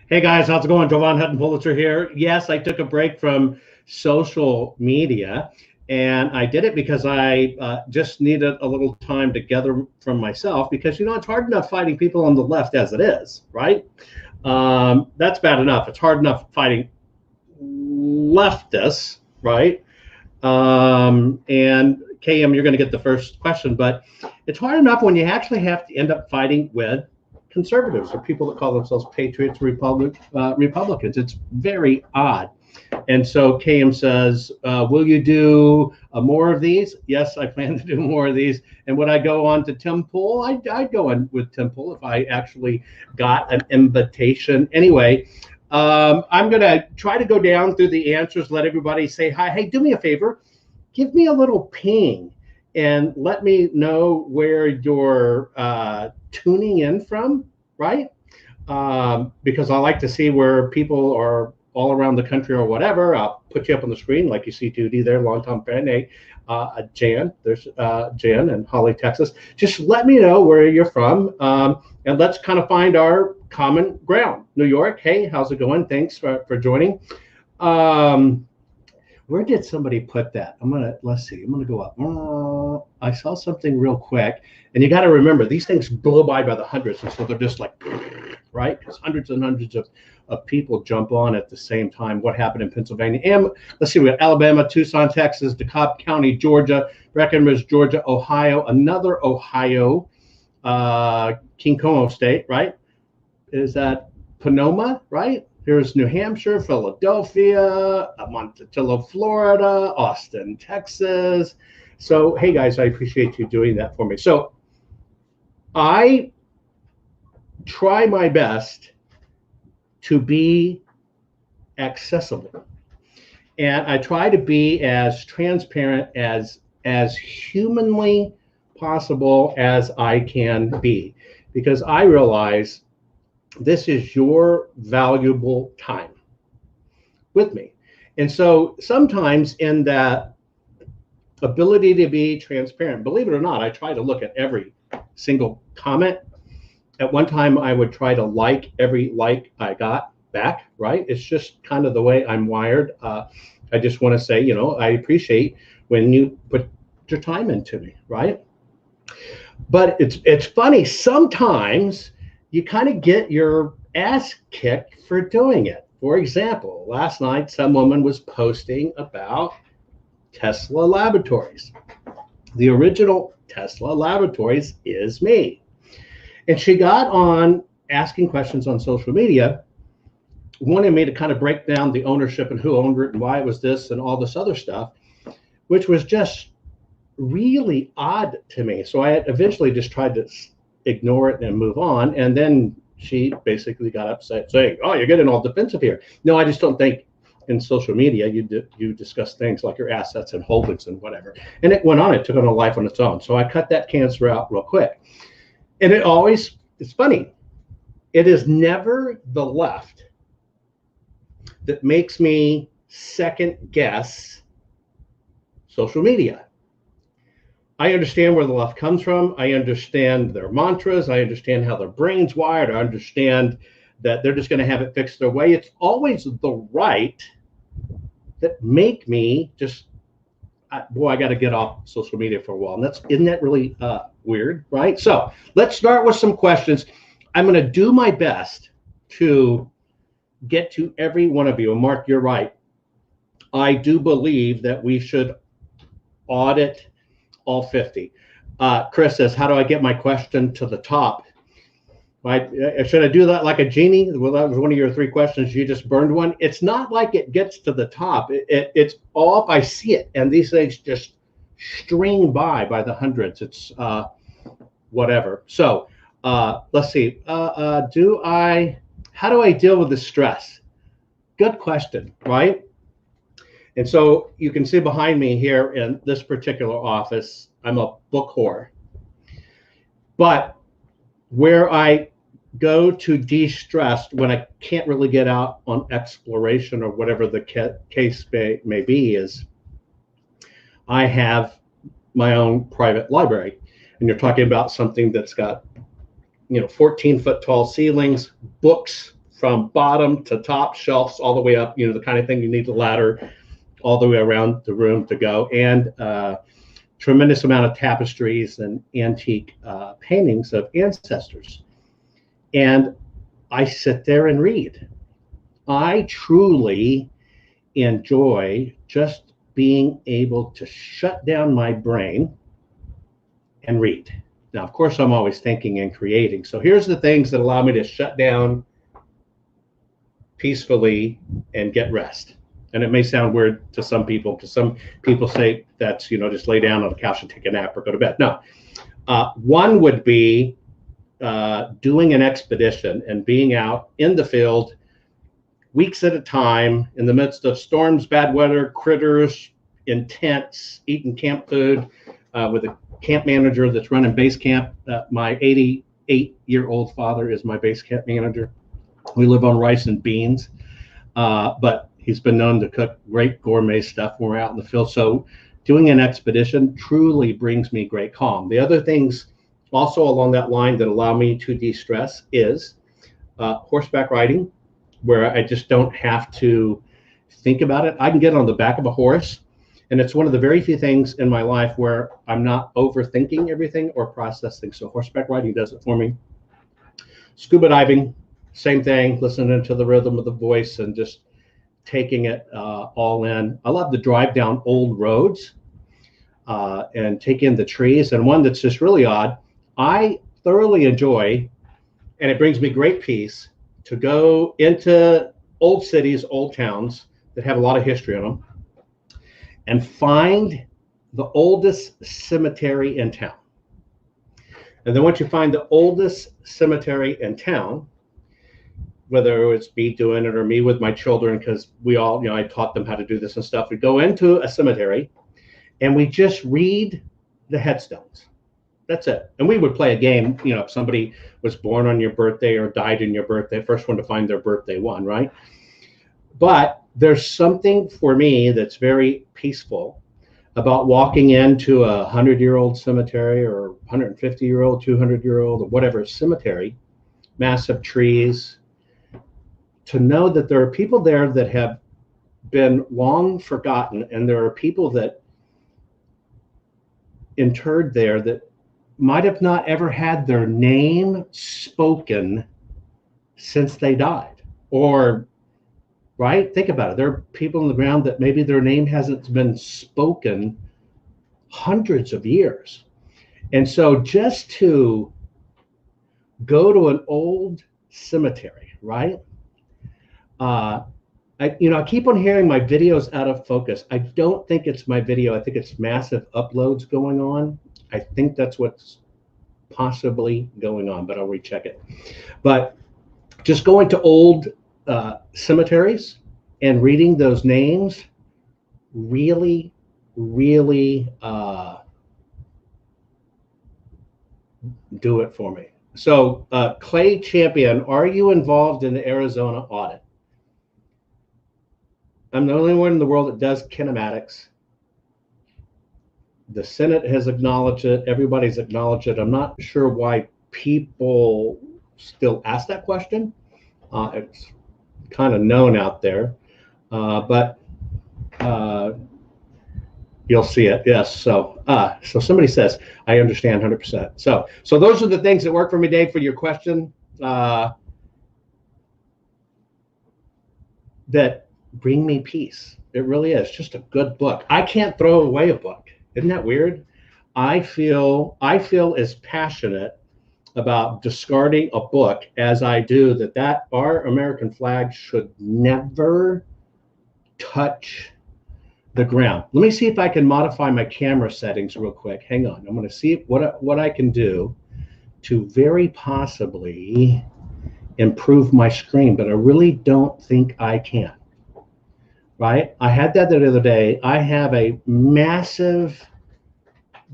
Hey guys, how's it going? Jovan Hutton Pulitzer here. Yes, I took a break from social media, and I did it because I just needed a little time to gather from myself because, it's hard enough fighting people on the left as it is, right? That's bad enough. It's hard enough fighting leftists, right? And KM, you're going to get the first question, but it's hard enough when you actually have to end up fighting with conservatives or people that call themselves patriots, Republicans. It's very odd. And so KM says, will you do more of these? Yes, I plan to do more of these. And would I go on to Tim Pool? I'd go on with Tim Pool if I actually got an invitation. Anyway, I'm going to try to go down through the answers, let everybody say hi. Hey, do me a favor. Give me a little ping and let me know where you're tuning in from, right? Because I like to see where people are all around the country or whatever. I'll put you up on the screen like you see Judy there, longtime fan. Hey, Jan, there's Jan in Holly, Texas. Just let me know where you're from, and let's kind of find our common ground. New York, hey, how's it going? Thanks for joining. Where did somebody put that? Let's see. I'm gonna go up. I saw something real quick, and you got to remember these things blow by the hundreds, and so they're just like, right? Because hundreds and hundreds of people jump on at the same time. What happened in Pennsylvania? And let's see, we got Alabama, Tucson, Texas, DeKalb County, Georgia, Breckenridge, Georgia, Ohio, another Ohio, King Como State, right? Is that Sonoma, right? Here's New Hampshire, Philadelphia, Monticello, Florida, Austin, Texas. So, hey guys, I appreciate you doing that for me. So I try my best to be accessible. And I try to be as transparent as humanly possible as I can be, because I realize this is your valuable time with me. And so sometimes in that ability to be transparent, believe it or not, I try to look at every single comment. At one time, I would try to like every like I got back, right? It's just kind of the way I'm wired. I just want to say, I appreciate when you put your time into me, right? But it's funny, sometimes you kind of get your ass kicked for doing it. For example, last night, some woman was posting about Tesla Laboratories. The original Tesla Laboratories is me. And she got on asking questions on social media, wanting me to kind of break down the ownership and who owned it and why it was this and all this other stuff, which was just really odd to me. So I eventually just tried to ignore it and move on. And then she basically got upset saying, oh, you're getting all defensive here. No, I just don't think in social media you discuss things like your assets and holdings and whatever. And it went on, it took on a life on its own. So I cut that cancer out real quick. And it's funny, it is never the left that makes me second guess social media. I understand where the left comes from. I understand their mantras. I understand how their brain's wired. I understand that they're just going to have it fixed their way. It's always the right that make me just, I got to get off social media for a while. And isn't that really weird, right? So let's start with some questions. I'm going to do my best to get to every one of you. And Mark, you're right. I do believe that we should audit all 50. Chris says, how do I get my question to the top? Right? Should I do that like a genie? Well, that was one of your 3 questions. You just burned one. It's not like it gets to the top. It's off. I see it. And these things just string by the hundreds. It's whatever. So let's see. How do I deal with the stress? Good question, right? And so you can see behind me here in this particular office, I'm a book whore. But where I go to de-stress when I can't really get out on exploration or whatever the case may be is I have my own private library. And you're talking about something that's got 14-foot tall ceilings, books from bottom to top, shelves all the way up, the kind of thing you need a ladder all the way around the room to go, and tremendous amount of tapestries and antique paintings of ancestors. And I sit there and read. I truly enjoy just being able to shut down my brain and read. Now, of course, I'm always thinking and creating. So here's the things that allow me to shut down peacefully and get rest. And it may sound weird to some people, because some people say that's, just lay down on the couch and take a nap or go to bed. No. One would be doing an expedition and being out in the field weeks at a time in the midst of storms, bad weather, critters, in tents, eating camp food with a camp manager that's running base camp. My 88-year-old father is my base camp manager. We live on rice and beans, but he's been known to cook great gourmet stuff when we're out in the field. So doing an expedition truly brings me great calm. The other things also along that line that allow me to de-stress is horseback riding, where I just don't have to think about it. I can get on the back of a horse, and it's one of the very few things in my life where I'm not overthinking everything or processing. So horseback riding does it for me. Scuba diving, same thing, listening to the rhythm of the voice and just taking it all in. I love to drive down old roads and take in the trees. And one that's just really odd, I thoroughly enjoy, and it brings me great peace, to go into old cities, old towns that have a lot of history in them, and find the oldest cemetery in town. And then once you find the oldest cemetery in town, whether it's me doing it or me with my children, because we all, I taught them how to do this and stuff. We go into a cemetery and we just read the headstones. That's it. And we would play a game, if somebody was born on your birthday or died in your birthday, first one to find their birthday won, right? But there's something for me that's very peaceful about walking into a 100-year-old cemetery or 150-year-old, 200-year-old, or whatever cemetery, massive trees, to know that there are people there that have been long forgotten, and there are people that interred there that might have not ever had their name spoken since they died. Or, right? Think about it. There are people in the ground that maybe their name hasn't been spoken hundreds of years. And so just to go to an old cemetery, right? I keep on hearing my video's out of focus. I don't think it's my video. I think it's massive uploads going on. I think that's what's possibly going on, but I'll recheck it. But just going to old cemeteries and reading those names really, really do it for me. So Clayton Champion, are you involved in the Arizona audit? I'm the only one in the world that does kinematics. The Senate has acknowledged it. Everybody's acknowledged it. I'm not sure why people still ask that question. It's kind of known out there, but you'll see it. Yes. So somebody says, I understand 100%. So those are the things that work for me, Dave, for your question. That bring me peace. It really is just a good book. I can't throw away a book. Isn't that weird? I feel as passionate about discarding a book as I do that our American flag should never touch the ground. Let me see if I can modify my camera settings real quick. Hang on. I'm going to see what I can do to very possibly improve my screen, but I really don't think I can. Right? I had that the other day. I have a massive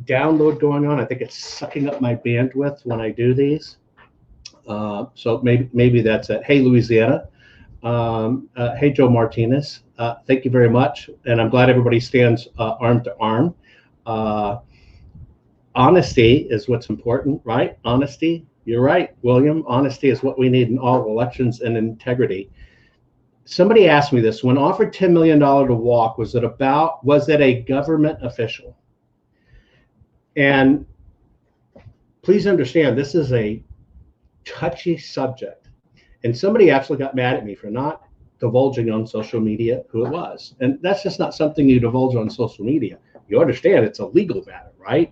download going on. I think it's sucking up my bandwidth when I do these. So maybe that's it. Hey, Louisiana. Hey, Joe Martinez. Thank you very much. And I'm glad everybody stands arm to arm. Honesty is what's important, right? Honesty. You're right, William. Honesty is what we need in all elections, and integrity. Somebody asked me this: when offered $10 million to walk, was it a government official? And please understand, this is a touchy subject. And somebody actually got mad at me for not divulging on social media who it was. And that's just not something you divulge on social media. You understand it's a legal matter, right?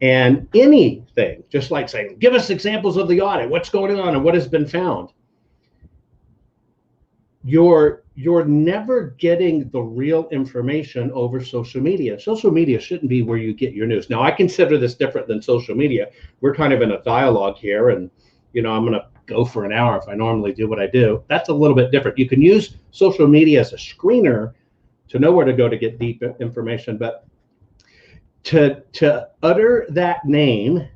And anything, just like saying, give us examples of the audit, what's going on and what has been found. You're never getting the real information over social media. Social media shouldn't be where you get your news. Now, I consider this different than social media. We're kind of in a dialogue here, and I'm going to go for an hour if I normally do what I do. That's a little bit different. You can use social media as a screener to know where to go to get deep information, but to utter that name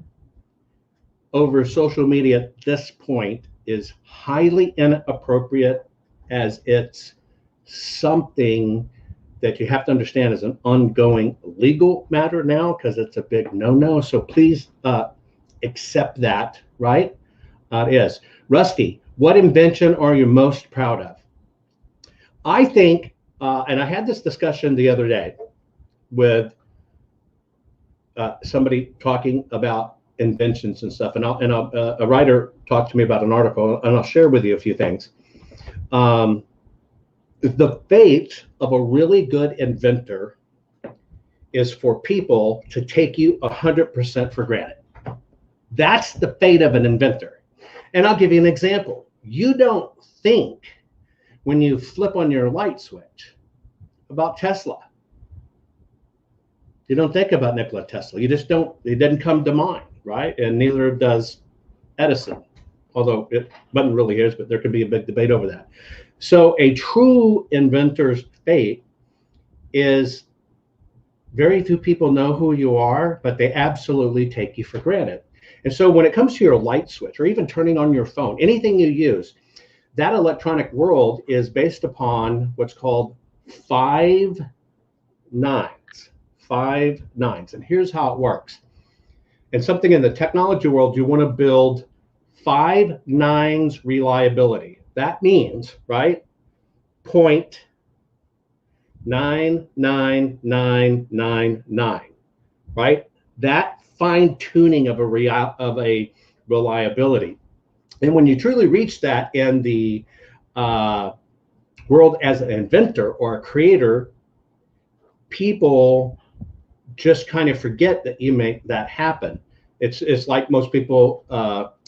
over social media at this point is highly inappropriate, as it's something that you have to understand is an ongoing legal matter now, because it's a big no-no. So please accept that, right? It is. Rusty, what invention are you most proud of? I think, and I had this discussion the other day with somebody talking about inventions and stuff, and a writer talked to me about an article, and I'll share with you a few things. The fate of a really good inventor is for people to take you 100% for granted. That's the fate of an inventor. And I'll give you an example. You don't think when you flip on your light switch about Tesla. You don't think about Nikola Tesla. You just don't, it didn't come to mind, right? And neither does Edison, although it wasn't really his, but there could be a big debate over that. So a true inventor's fate is very few people know who you are, but they absolutely take you for granted. And so when it comes to your light switch, or even turning on your phone, anything you use, that electronic world is based upon what's called 5 nines. 5 nines. And here's how it works. And something in the technology world, you want to build 5 nines reliability. That means, right, 0.99999, right? That fine tuning of a reliability. And when you truly reach that in the world as an inventor or a creator, people just kind of forget that you make that happen. It's like most people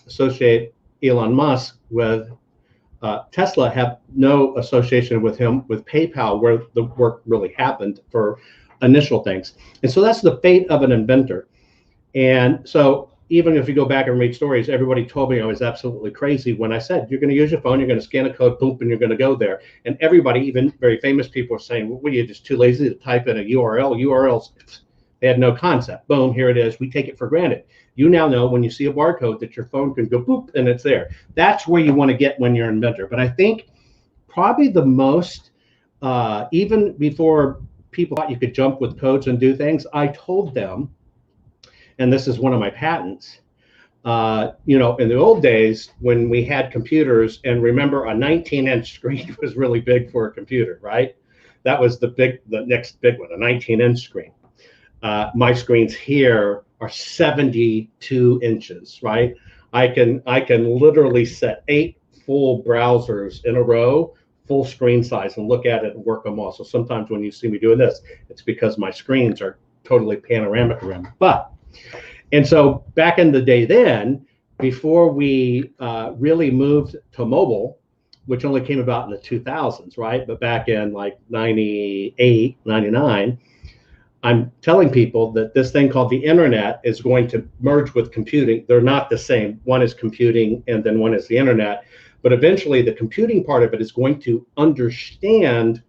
associate Elon Musk with Tesla, have no association with him with PayPal, where the work really happened for initial things. And so that's the fate of an inventor. And so even if you go back and read stories, everybody told me I was absolutely crazy when I said, you're going to use your phone, you're going to scan a code, boom, and you're going to go there. And everybody, even very famous people, are saying, well, you're just too lazy to type in a URL. URLs, they had no concept. Boom, here it is. We take it for granted. You now know when you see a barcode that your phone can go boop and it's there. That's where you want to get when you're an inventor. But I think probably the most, even before people thought you could jump with codes and do things, I told them, and this is one of my patents, in the old days when we had computers, and remember a 19-inch screen was really big for a computer, right? That was the next big one, a 19-inch screen. My screens here are 72 inches, right? I can literally set 8 full browsers in a row, full screen size, and look at it and work them all. So sometimes when you see me doing this, it's because my screens are totally panoramic around. And so back in the day then, before we really moved to mobile, which only came about in the 2000s, right? But back in like 98, 99, I'm telling people that this thing called the internet is going to merge with computing. They're not the same. One is computing and then one is the internet. But eventually the computing part of it is going to understand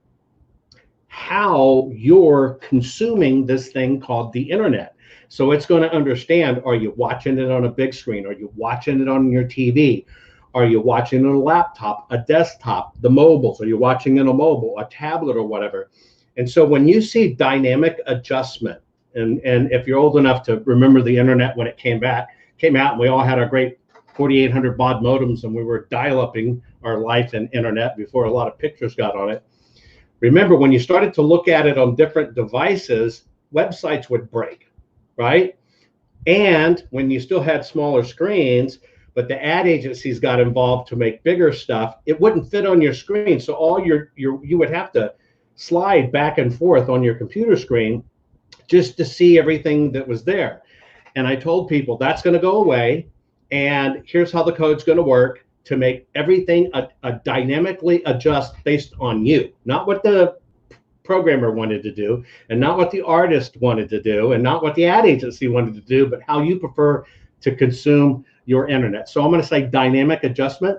how you're consuming this thing called the internet. So it's going to understand, are you watching it on a big screen? Are you watching it on your TV? Are you watching it on a laptop, a desktop, the mobiles? Are you watching it on a mobile, a tablet, or whatever? And so when you see dynamic adjustment, and if you're old enough to remember the internet when it came out, and we all had our great 4800 baud modems and we were dial-upping our life and internet before a lot of pictures got on it. Remember, when you started to look at it on different devices, websites would break, right? And when you still had smaller screens, but the ad agencies got involved to make bigger stuff, it wouldn't fit on your screen. So all you would have to slide back and forth on your computer screen just to see everything that was there. And I told people that's going to go away. And here's how the code's going to work to make everything a dynamically adjust based on you, not what the programmer wanted to do, and not what the artist wanted to do, and not what the ad agency wanted to do, but how you prefer to consume your internet. So I'm going to say dynamic adjustment,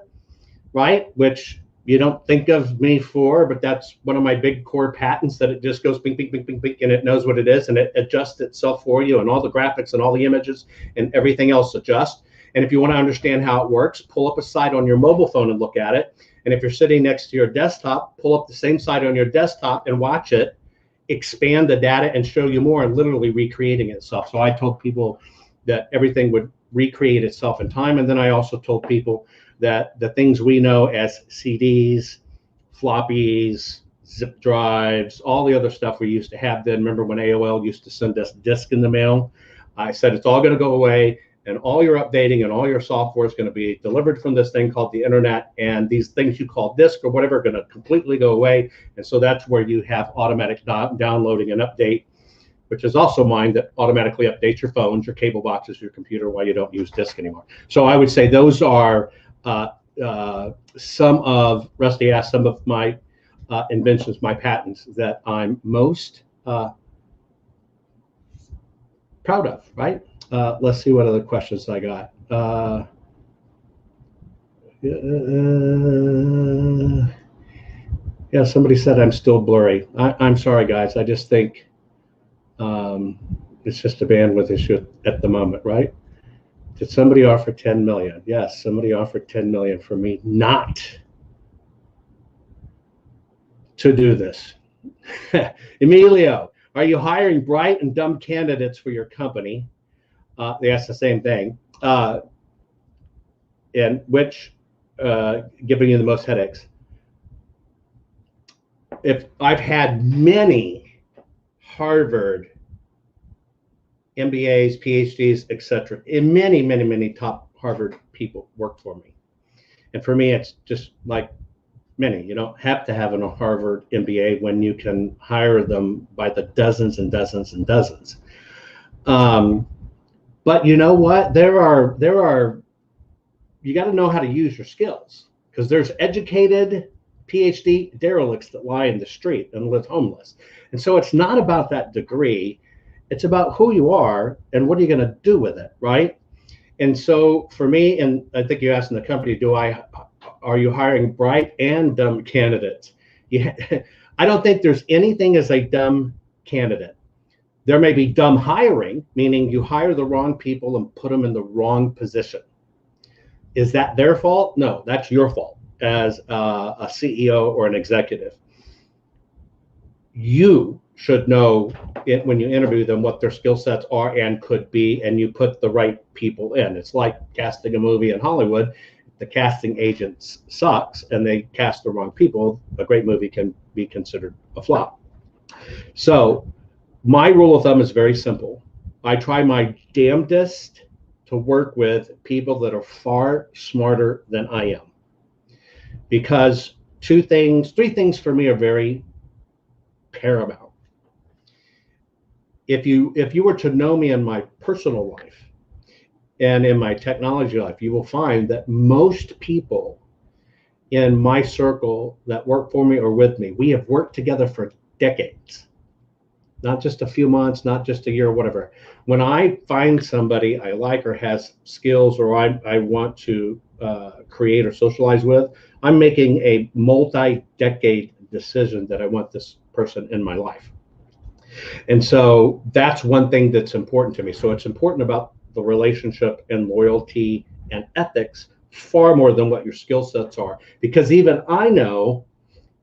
right? Which you don't think of me for, but that's one of my big core patents, that it just goes ping, ping, ping, ping, ping, and it knows what it is, and it adjusts itself for you, and all the graphics and all the images and everything else adjust. And if you want to understand how it works, pull up a site on your mobile phone and look at it. And if you're sitting next to your desktop, pull up the same site on your desktop and watch it expand the data and show you more, and literally recreating itself. So I told people that everything would recreate itself in time. And then I also told people that the things we know as CDs, floppies, zip drives, all the other stuff we used to have then. Remember when AOL used to send us disc in the mail? I said it's all going to go away, and all your updating and all your software is going to be delivered from this thing called the internet, and these things you call disk or whatever are going to completely go away. And so that's where you have automatic downloading and update, which is also mine, that automatically updates your phones, your cable boxes, your computer, while you don't use disk anymore. So I would say those are some of, Rusty asked, some of my inventions, my patents that I'm most proud of, right? Let's see what other questions I got. Yeah, somebody said I'm still blurry. I'm sorry, guys. I just think it's just a bandwidth issue at the moment, right? Did somebody offer 10 million? Yes, somebody offered 10 million for me not to do this. Emilio, are you hiring bright and dumb candidates for your company? They asked the same thing. And which giving you the most headaches? If I've had many Harvard MBAs, PhDs, etc., and many top Harvard people work for me. And for me, it's just like many. You don't have to have a Harvard MBA when you can hire them by the dozens and dozens and dozens. But you know what? There are, you got to know how to use your skills, because there's educated PhD derelicts that lie in the street and live homeless. And so it's not about that degree. It's about who you are and what are you going to do with it, right? And so for me, and I think you asked in the company, are you hiring bright and dumb candidates? Yeah, I don't think there's anything as a dumb candidate. There may be dumb hiring, meaning you hire the wrong people and put them in the wrong position. Is that their fault? No, that's your fault as a CEO or an executive. You should know when you interview them what their skill sets are and could be, and you put the right people in. It's like casting a movie in Hollywood. The casting agent sucks and they cast the wrong people, a great movie can be considered a flop. So my rule of thumb is very simple. I try my damnedest to work with people that are far smarter than I am, because three things for me are very paramount. If you were to know me in my personal life and in my technology life, you will find that most people in my circle that work for me or with me, we have worked together for decades, not just a few months, not just a year or whatever. When I find somebody I like or has skills or I want to create or socialize with, I'm making a multi-decade decision that I want this person in my life. And so that's one thing that's important to me. So it's important about the relationship and loyalty and ethics far more than what your skill sets are. Because even I know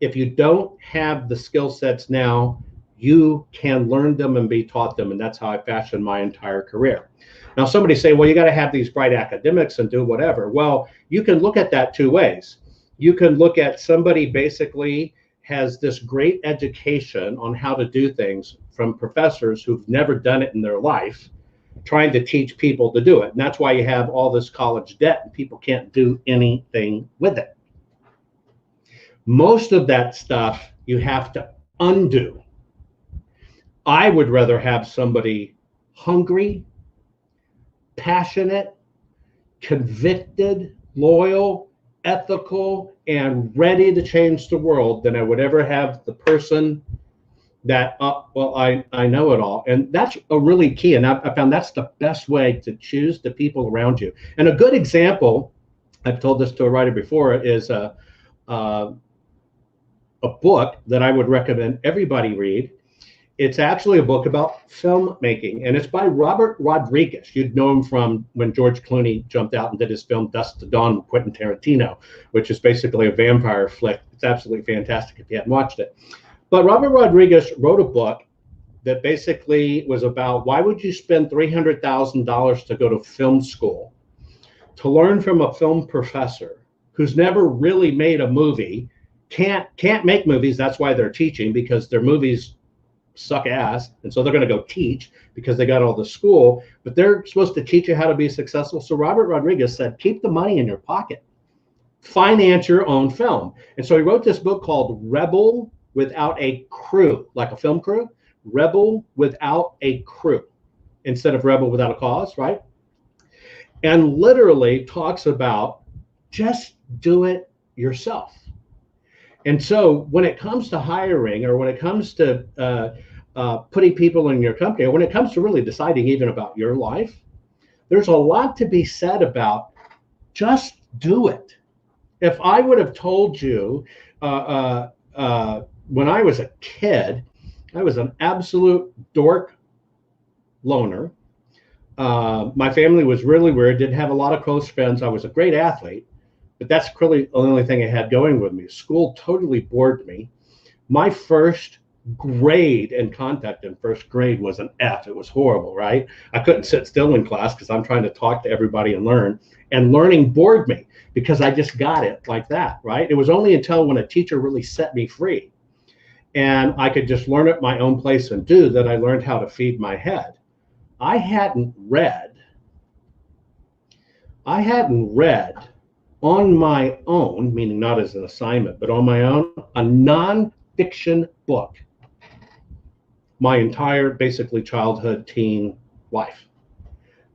if you don't have the skill sets now, you can learn them and be taught them. And that's how I fashioned my entire career. Now, somebody say, well, you got to have these bright academics and do whatever. Well, you can look at that two ways. You can look at somebody basically has this great education on how to do things from professors who've never done it in their life, trying to teach people to do it. And that's why you have all this college debt and people can't do anything with it. Most of that stuff you have to undo. I would rather have somebody hungry, passionate, convicted, loyal, ethical, and ready to change the world than I would ever have the person that, well, I know it all. And that's a really key. And I found that's the best way to choose the people around you. And a good example, I've told this to a writer before, is a book that I would recommend everybody read. It's actually a book about filmmaking, and it's by Robert Rodriguez. You'd know him from when George Clooney jumped out and did his film Dusk to Dawn with Quentin Tarantino, which is basically a vampire flick. It's absolutely fantastic if you haven't watched it. But Robert Rodriguez wrote a book that basically was about why would you spend $300,000 to go to film school to learn from a film professor who's never really made a movie, can't make movies. That's why they're teaching, because their movies suck ass, and so they're going to go teach because they got all the school, but they're supposed to teach you how to be successful. So Robert Rodriguez said, keep the money in your pocket, finance your own film. And so he wrote this book called Rebel Without a Crew, like a film crew, Rebel Without a Crew, instead of Rebel Without a Cause, right? And literally talks about just do it yourself. And so when it comes to hiring, or when it comes to putting people in your company, or when it comes to really deciding even about your life, there's a lot to be said about just do it. If I would have told you when I was a kid, I was an absolute dork loner. My family was really weird, didn't have a lot of close friends. I was a great athlete, but that's really the only thing I had going with me. School totally bored me. My first grade in contact in first grade was an F. It was horrible, right? I couldn't sit still in class because I'm trying to talk to everybody and learn. And learning bored me because I just got it like that, right? It was only until when a teacher really set me free and I could just learn at my own place and do that I learned how to feed my head. I hadn't read on my own, meaning not as an assignment, but on my own, a nonfiction book my entire basically childhood, teen life.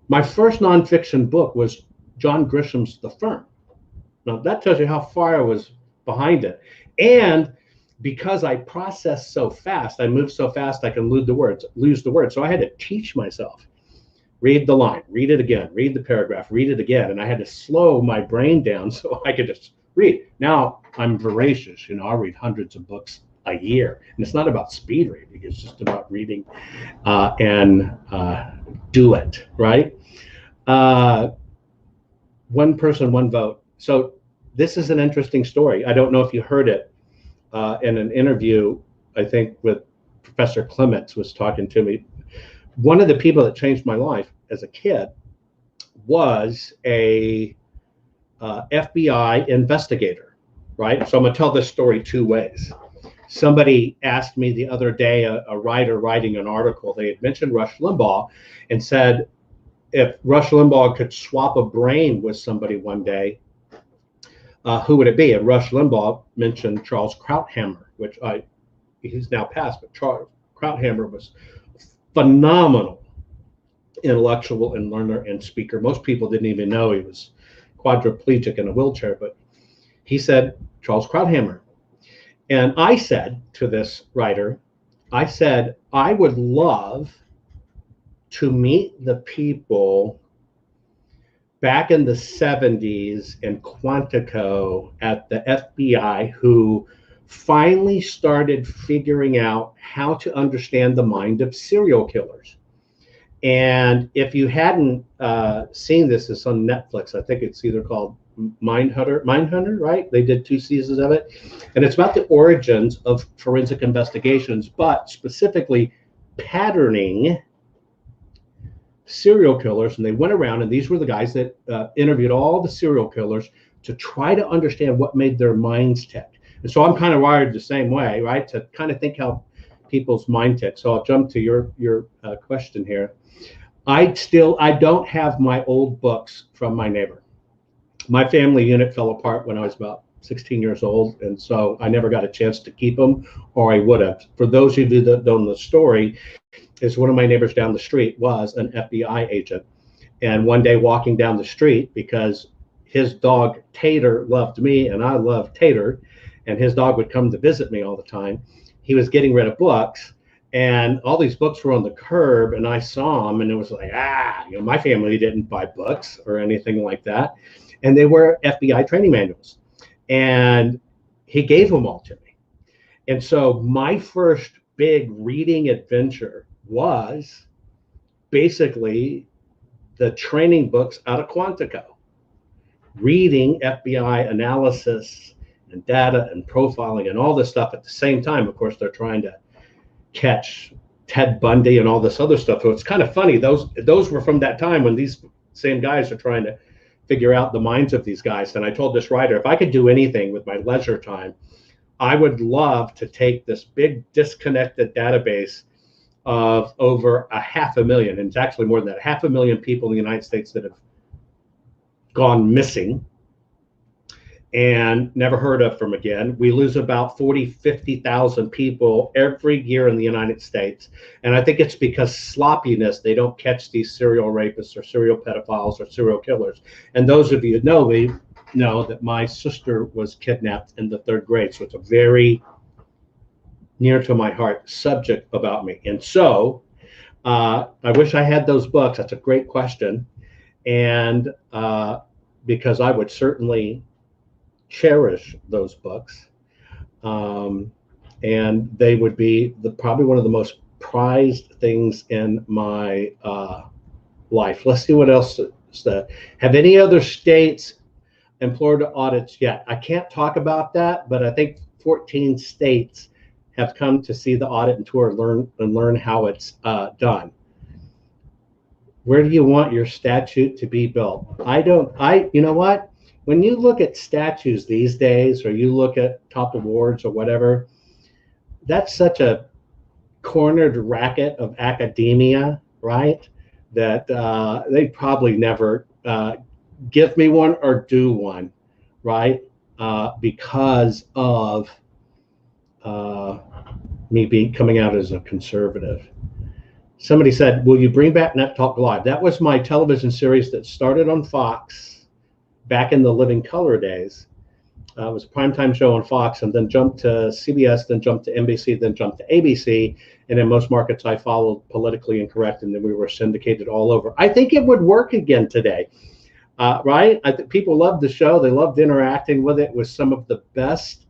My first nonfiction book was John Grisham's The Firm. Now that tells you how far I was behind it. And because I processed so fast, I moved so fast, I can lose the words. So I had to teach myself. Read the line, read it again, read the paragraph, read it again. And I had to slow my brain down so I could just read. Now I'm voracious, I'll read hundreds of books a year. And it's not about speed reading, it's just about reading and do it, right? One person, one vote. So this is an interesting story. I don't know if you heard it in an interview, I think with Professor Clements was talking to me. One of the people that changed my life as a kid was a FBI investigator, right? So I'm gonna tell this story two ways. Somebody asked me the other day, a writer writing an article, they had mentioned Rush Limbaugh and said, if Rush Limbaugh could swap a brain with somebody one day, who would it be? And Rush Limbaugh mentioned Charles Krauthammer, which he's now passed, but Charles Krauthammer was phenomenal intellectual and learner and speaker. Most people didn't even know he was quadriplegic in a wheelchair, but he said Charles Krauthammer. And I said to this writer, I said, I would love to meet the people back in the 70s in Quantico at the FBI who finally started figuring out how to understand the mind of serial killers. And if you hadn't seen this, it's on Netflix. I think it's either called Mindhunter, right? They did 2 seasons of it. And it's about the origins of forensic investigations, but specifically patterning serial killers. And they went around, and these were the guys that interviewed all the serial killers to try to understand what made their minds tick. And so I'm kind of wired the same way, right? To kind of think how people's mind tick. So I'll jump to your question here. I don't have my old books from my neighbor. My family unit fell apart when I was about 16 years old, and so I never got a chance to keep them, or I would have. For those of you that don't know the story, is one of my neighbors down the street was an FBI agent. And one day walking down the street, because his dog Tater loved me and I loved Tater, and his dog would come to visit me all the time, he was getting rid of books, and all these books were on the curb, and I saw them, and it was like, my family didn't buy books or anything like that. And they were FBI training manuals. And he gave them all to me. And so my first big reading adventure was basically the training books out of Quantico, reading FBI analysis and data and profiling and all this stuff at the same time. Of course, they're trying to catch Ted Bundy and all this other stuff. So it's kind of funny. Those were from that time when these same guys are trying to figure out the minds of these guys. And I told this writer, if I could do anything with my leisure time, I would love to take this big disconnected database of over 500,000, and it's actually more than that, 500,000 people in the United States that have gone missing and never heard of them again. We lose about 50,000 people every year in the United States. And I think it's because sloppiness, they don't catch these serial rapists or serial pedophiles or serial killers. And those of you who know me know that my sister was kidnapped in the 3rd grade. So it's a very near to my heart subject about me. And so I wish I had those books. That's a great question. And because I would certainly cherish those books, and they would be probably one of the most prized things in my life. Let's see what else is that. Have any other states employed audits yet? I can't talk about that, but I think 14 states have come to see the audit and tour, learn how it's done. Where do you want your statute to be built? You know what? When you look at statues these days, or you look at top awards or whatever, that's such a cornered racket of academia, right? That they probably never give me one or do one, right? Because of me coming out as a conservative. Somebody said, will you bring back Net Talk Live? That was my television series that started on Fox back in the Living Color days. It was a primetime show on Fox, and then jumped to CBS, then jumped to NBC, then jumped to ABC. And in most markets, I followed Politically Incorrect, and then we were syndicated all over. I think it would work again today, right? I think people loved the show. They loved interacting with it. It was some of the best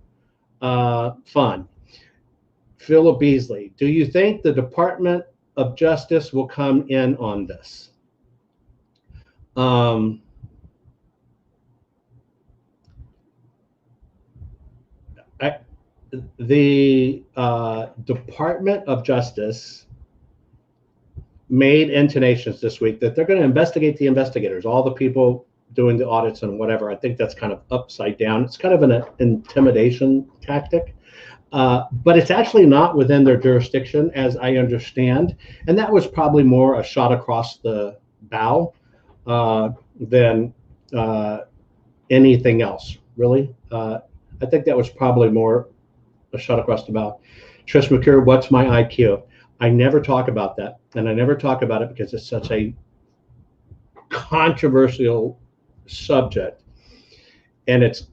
fun. Philip Beasley, do you think the Department of Justice will come in on this? The Department of Justice made intonations this week that they're going to investigate the investigators, all the people doing the audits and whatever. I think that's kind of upside down. It's kind of an intimidation tactic, but it's actually not within their jurisdiction, as I understand. And that was probably more a shot across the bow than anything else, really. I think that was probably more a shot across the bow. Trish McClure, what's my IQ? I never talk about that. And I never talk about it because it's such a controversial subject. And it's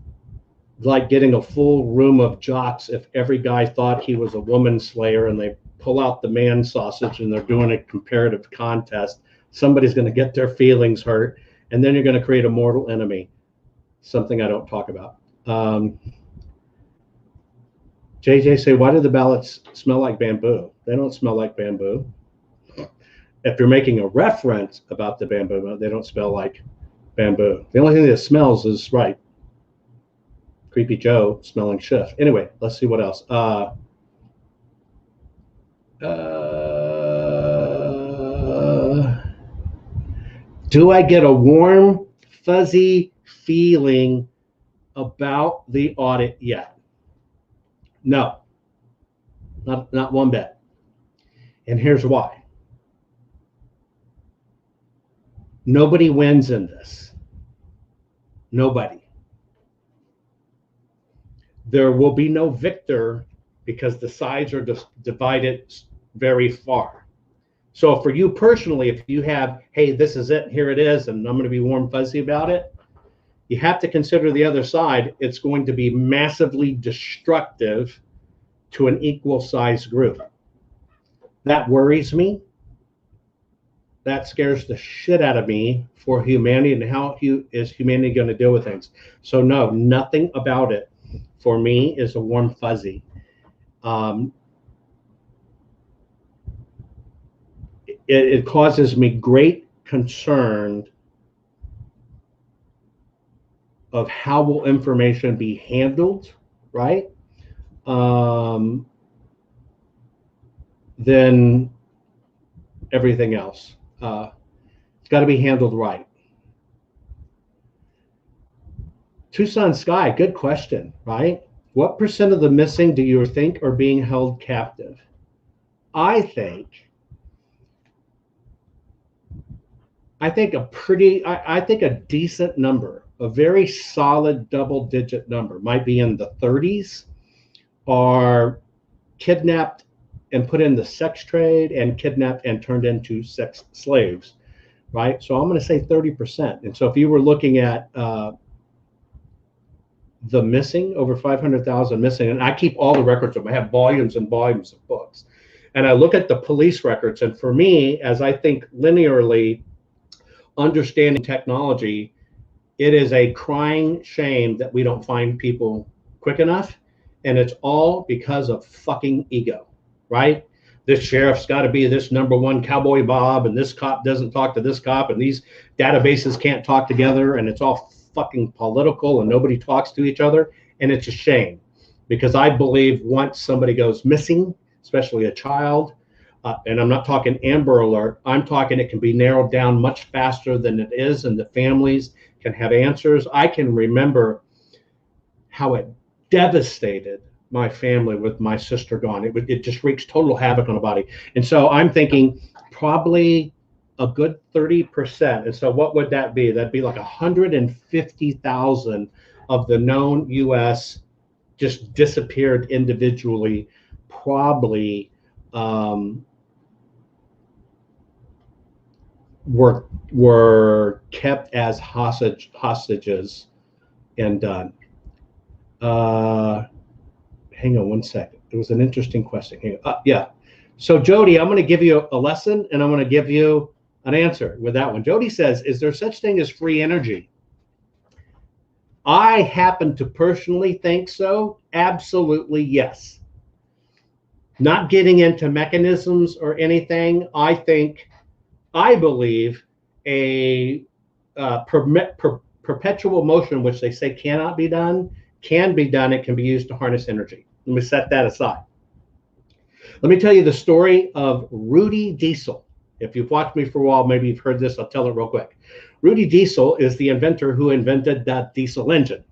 like getting a full room of jocks if every guy thought he was a woman slayer and they pull out the man sausage and they're doing a comparative contest. Somebody's going to get their feelings hurt, and then you're going to create a mortal enemy, something I don't talk about. JJ say, why do the ballots smell like bamboo? They don't smell like bamboo. If you're making a reference about the bamboo, they don't smell like bamboo. The only thing that smells is right. Creepy Joe smelling shift. Anyway, let's see what else. Do I get a warm, fuzzy feeling about the audit yet? No, not one bit. And here's why. Nobody wins in this. Nobody. There will be no victor because the sides are divided very far. So for you personally, if you have, hey, this is it, here it is, and I'm going to be warm fuzzy about it, you have to consider the other side. It's going to be massively destructive to an equal sized group. That worries me. That scares the shit out of me for humanity and how is humanity going to deal with things. So no, nothing about it for me is a warm fuzzy. It causes me great concern of how will information be handled, right? Than everything else. It's got to be handled right. Tucson Sky, good question, right? What percent of the missing do you think are being held captive? I think a decent number, a very solid double-digit number, might be in the 30s, are kidnapped and put in the sex trade and kidnapped and turned into sex slaves, right? So I'm going to say 30%. And so if you were looking at the missing, over 500,000 missing, and I keep all the records of them. I have volumes and volumes of books. And I look at the police records, and for me, as I think linearly, understanding technology, it is a crying shame that we don't find people quick enough. And it's all because of fucking ego. Right? This sheriff's got to be this #1 Cowboy Bob, and this cop doesn't talk to this cop, and these databases can't talk together, and it's all fucking political, and nobody talks to each other, and it's a shame, because I believe once somebody goes missing, especially a child, and I'm not talking Amber Alert, I'm talking it can be narrowed down much faster than it is, and the families can have answers. I can remember how it devastated my family with my sister gone. It just wreaks total havoc on the body. And so I'm thinking probably a good 30%. And so what would that be? That'd be like 150,000 of the known US just disappeared individually, probably were kept as hostages and done. Hang on one second. It was an interesting question. Yeah. So Jody, I'm going to give you a lesson, and I'm going to give you an answer with that one. Jody says, is there such thing as free energy? I happen to personally think so. Absolutely, yes. Not getting into mechanisms or anything. I believe a perpetual motion, which they say cannot be done, can be done. It can be used to harness energy. Let me set that aside. Let me tell you the story of Rudy Diesel. If you've watched me for a while, maybe you've heard this. I'll tell it real quick. Rudy Diesel is the inventor who invented that diesel engine,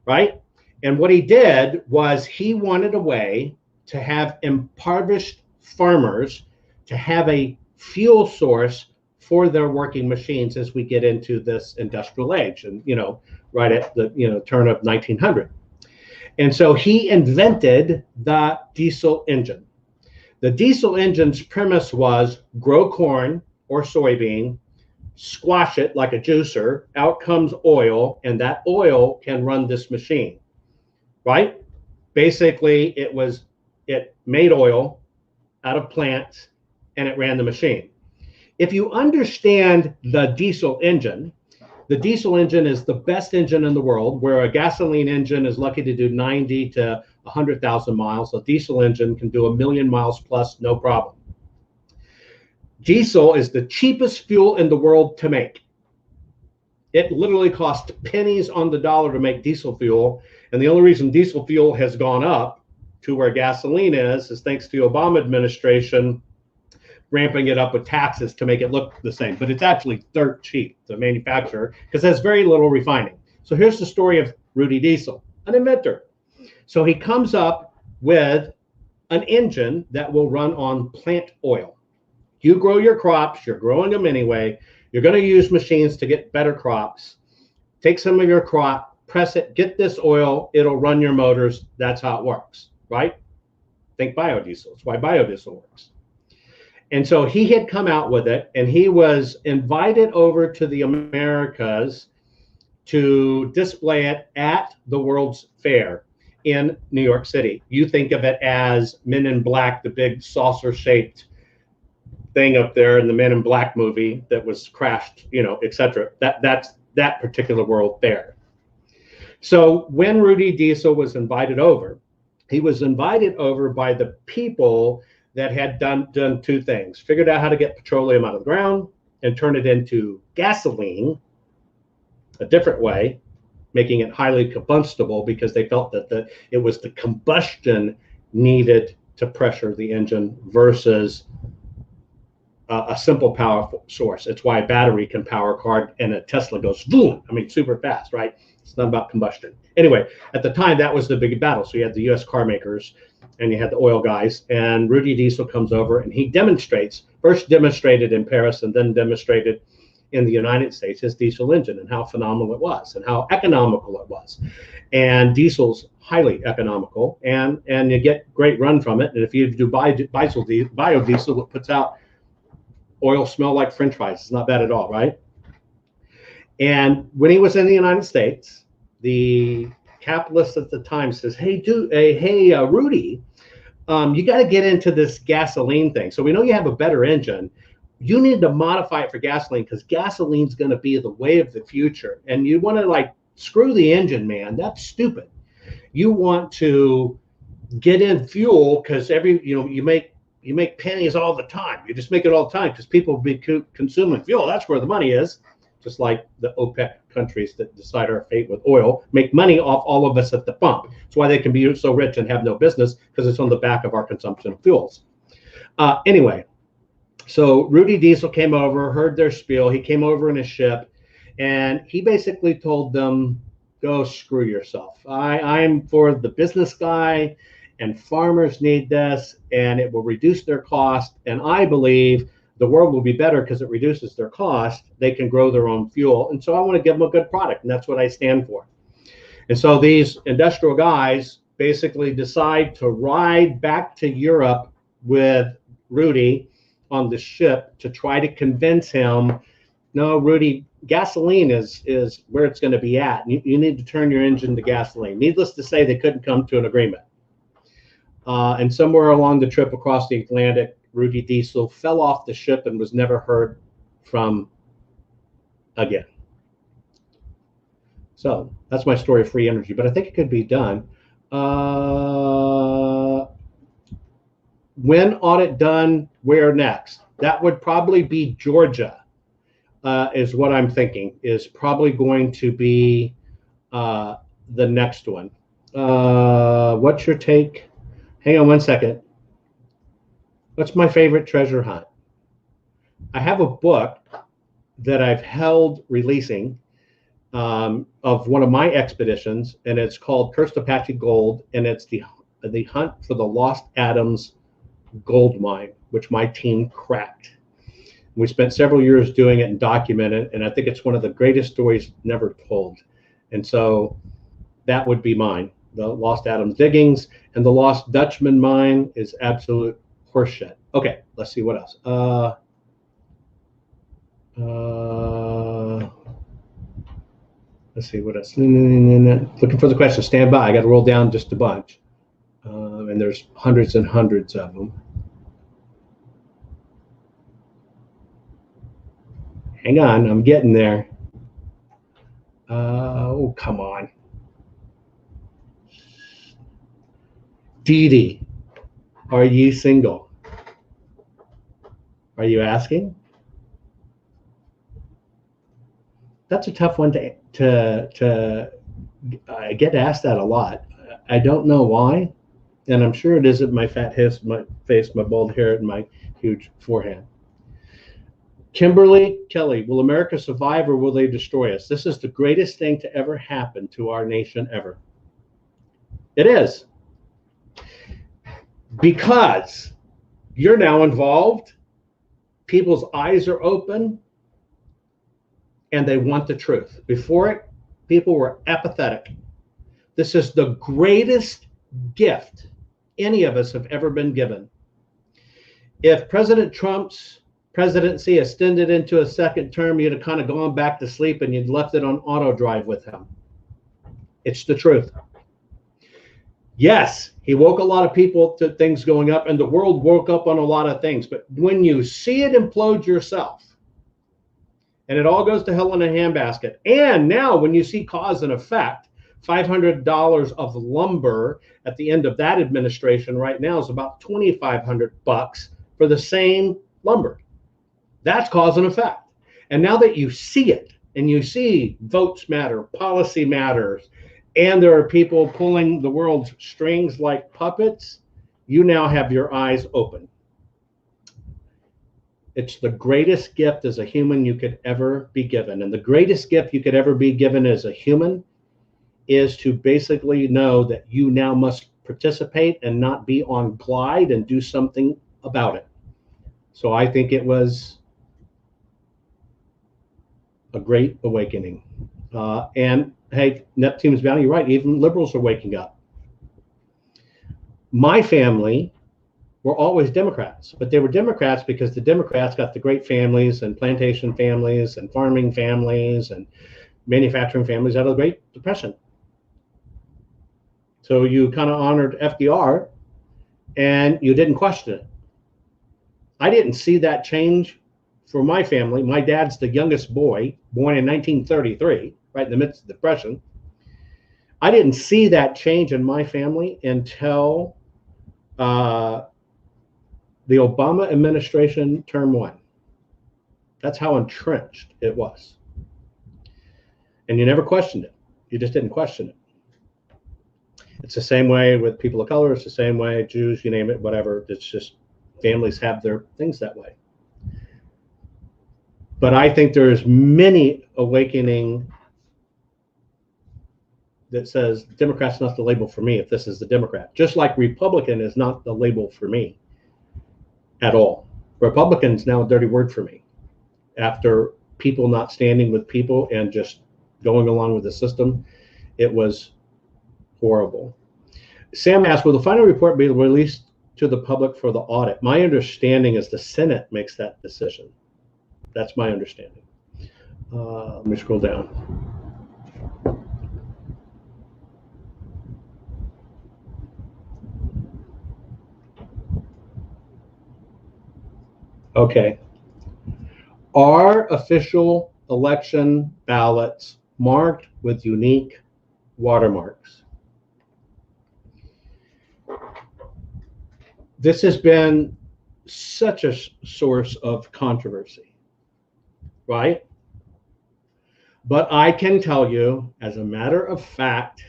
right? And what he did was he wanted a way to have impoverished farmers to have a fuel source for their working machines as we get into this industrial age, and right at the turn of 1900. And so he invented the diesel engine. The diesel engine's premise was grow corn or soybean, squash it like a juicer, out comes oil, and that oil can run this machine, right? Basically, it made oil out of plants and it ran the machine. If you understand the diesel engine is the best engine in the world, where a gasoline engine is lucky to do 90 to 100,000 miles. A diesel engine can do 1,000,000 miles plus, no problem. Diesel is the cheapest fuel in the world to make. It literally costs pennies on the dollar to make diesel fuel. And the only reason diesel fuel has gone up to where gasoline is thanks to the Obama administration ramping it up with taxes to make it look the same. But it's actually dirt cheap to manufacture because there's very little refining. So here's the story of Rudy Diesel, an inventor. So he comes up with an engine that will run on plant oil. You grow your crops, you're growing them anyway. You're going to use machines to get better crops. Take some of your crop, press it, get this oil, it'll run your motors. That's how it works, right? Think biodiesel. That's why biodiesel works. And so he had come out with it, and he was invited over to the Americas to display it at the World's Fair in New York City. You think of it as Men in Black, the big saucer-shaped thing up there in the Men in Black movie that was crashed, you know, etc. That's that particular World Fair. So when Rudy Diesel was invited over, he was invited over by the people that had done two things: figured out how to get petroleum out of the ground and turn it into gasoline a different way, making it highly combustible because they felt that it was the combustion needed to pressure the engine versus a simple power source. It's why a battery can power a car and a Tesla goes boom. I mean, super fast, right? It's not about combustion. Anyway, at the time, that was the big battle. So you had the U.S. car makers and you had the oil guys, and Rudy Diesel comes over and he first demonstrated in Paris and then demonstrated in the United States his diesel engine and how phenomenal it was and how economical it was. And diesel's highly economical, and you get great run from it. And if you do biodiesel, it puts out oil smell like French fries. It's not bad at all, right? And when he was in the United States, the capitalist at the time says, hey, Rudy, you got to get into this gasoline thing. So we know you have a better engine. You need to modify it for gasoline because gasoline's going to be the way of the future. And you want to like screw the engine, man. That's stupid. You want to get in fuel because you make pennies all the time. You just make it all the time because people will be consuming fuel. That's where the money is. Just like the OPEC countries that decide our fate with oil make money off all of us at the pump. That's why they can be so rich and have no business, because it's on the back of our consumption of fuels. Anyway, so Rudy Diesel came over, heard their spiel. He came over in a ship, and he basically told them, go screw yourself. I'm for the business guy, and farmers need this, and it will reduce their cost. And I believe the world will be better because it reduces their cost. They can grow their own fuel. And so I want to give them a good product, and that's what I stand for. And so these industrial guys basically decide to ride back to Europe with Rudy on the ship to try to convince him, no, Rudy, gasoline is where it's going to be at. You need to turn your engine to gasoline. Needless to say, they couldn't come to an agreement. And somewhere along the trip across the Atlantic, Rudy Diesel fell off the ship and was never heard from again. So that's my story of free energy, but I think it could be done. When Audit done, where next? That would probably be Georgia, is what I'm thinking, is probably going to be the next one. What's your take? Hang on one second. What's my favorite treasure hunt? I have a book that I've held releasing of one of my expeditions, and it's called Cursed Apache Gold, and it's the hunt for the Lost Adams gold mine, which my team cracked. We spent several years doing it and documenting it, and I think it's one of the greatest stories never told. And so that would be mine. The Lost Adams diggings and the Lost Dutchman mine is absolute horseshit. Okay, let's see what else. Let's see what else. Looking for the question. Stand by. I got to roll down just a bunch. And there's hundreds and hundreds of them. Hang on, I'm getting there. Oh, come on. Dee Dee, are you single? Are you asking? That's a tough one to I get asked that a lot. I don't know why, and I'm sure it isn't my fat hiss, my face, my bald hair, and my huge forehead. Kimberly Kelly, will America survive or will they destroy us? This is the greatest thing to ever happen to our nation ever. It is. Because you're now involved, people's eyes are open, and they want the truth. Before it, people were apathetic. This is the greatest gift any of us have ever been given. If President Trump's presidency extended into a second term, you'd have kind of gone back to sleep and you'd left it on auto drive with him. It's the truth. Yes, he woke a lot of people to things going up, and the world woke up on a lot of things. But when you see it implode yourself, and it all goes to hell in a handbasket, and now when you see cause and effect, $500 of lumber at the end of that administration right now is about $2,500 for the same lumber. That's cause and effect. And now that you see it, and you see votes matter, policy matters, and there are people pulling the world's strings like puppets, you now have your eyes open. It's the greatest gift as a human you could ever be given. And the greatest gift you could ever be given as a human is to basically know that you now must participate and not be on glide and do something about it. So I think it was a great awakening. And hey, Neptune's bound, you're right, even liberals are waking up. My family were always Democrats, but they were Democrats because the Democrats got the great families and plantation families and farming families and manufacturing families out of the Great Depression. So you kind of honored FDR and you didn't question it. I didn't see that change for my family. My dad's the youngest boy, born in 1933, right in the midst of the Depression. I didn't see that change in my family until the Obama administration term 1. That's how entrenched it was. And you never questioned it. You just didn't question it. It's the same way with people of color. It's the same way, Jews, you name it, whatever. It's just families have their things that way. But I think there's many awakening that says Democrat's not the label for me if this is the Democrat. Just like Republican is not the label for me at all. Republican's now a dirty word for me after people not standing with people and just going along with the system. It was horrible. Sam asked, will the final report be released to the public for the audit? My understanding is the Senate makes that decision. That's my understanding. Let me scroll down. Okay. Are official election ballots marked with unique watermarks? This has been such a source of controversy, right? But I can tell you, as a matter of fact,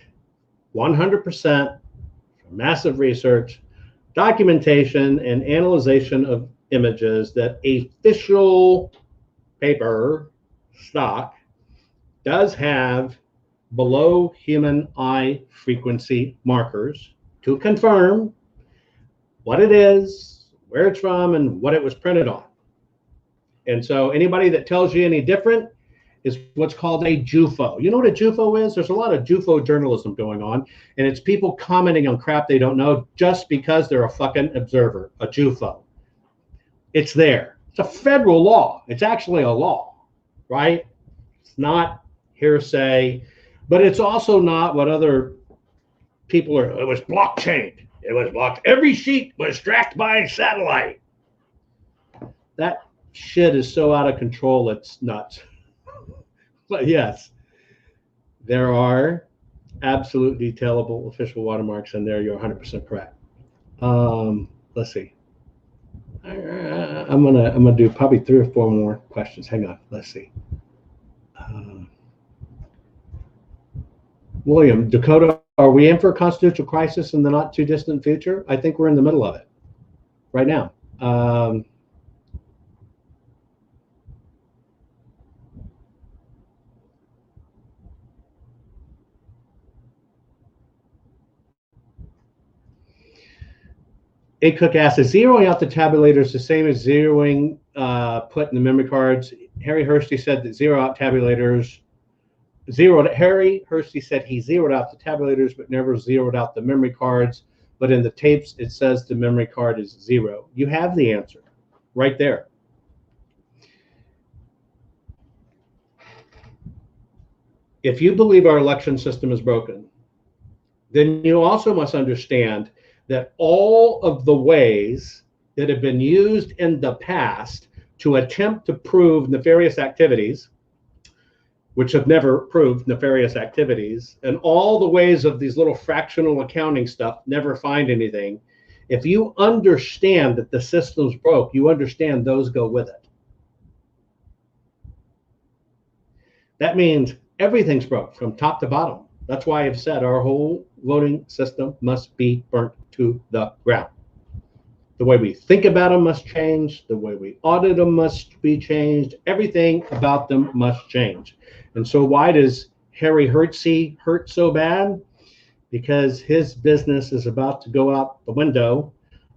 100% massive research, documentation, and analyzation of images, that official paper stock does have below human eye frequency markers to confirm what it is, where it's from, and what it was printed on. And so anybody that tells you any different is what's called a JUFO. You know what a JUFO is? There's a lot of JUFO journalism going on, and it's people commenting on crap they don't know just because they're a fucking observer, a JUFO. It's there. It's a federal law. It's actually a law, right? It's not hearsay, but it's also not what other people are. It was blockchain. It was blocked. Every sheet was tracked by satellite. That shit is so out of control, it's nuts. But yes, there are absolute detailable official watermarks in there. You're 100% correct. Let's see. I'm gonna do probably 3 or 4 more questions. Hang on. Let's see. William, Dakota, are we in for a constitutional crisis in the not too distant future? I think we're in the middle of it right now. A Cook asks, is zeroing out the tabulators the same as zeroing put in the memory cards? Harry Hursty said that zero out tabulators, Harry Hursty said he zeroed out the tabulators but never zeroed out the memory cards. But in the tapes, it says the memory card is zero. You have the answer right there. If you believe our election system is broken, then you also must understand that all of the ways that have been used in the past to attempt to prove nefarious activities, which have never proved nefarious activities, and all the ways of these little fractional accounting stuff never find anything. If you understand that the system's broke, you understand those go with it. That means everything's broke from top to bottom. That's why I've said our whole voting system must be burnt to the ground. The way we think about them must change. The way we audit them must be changed. Everything about them must change. And so why does Harry Hertzy hurt so bad? Because his business is about to go out the window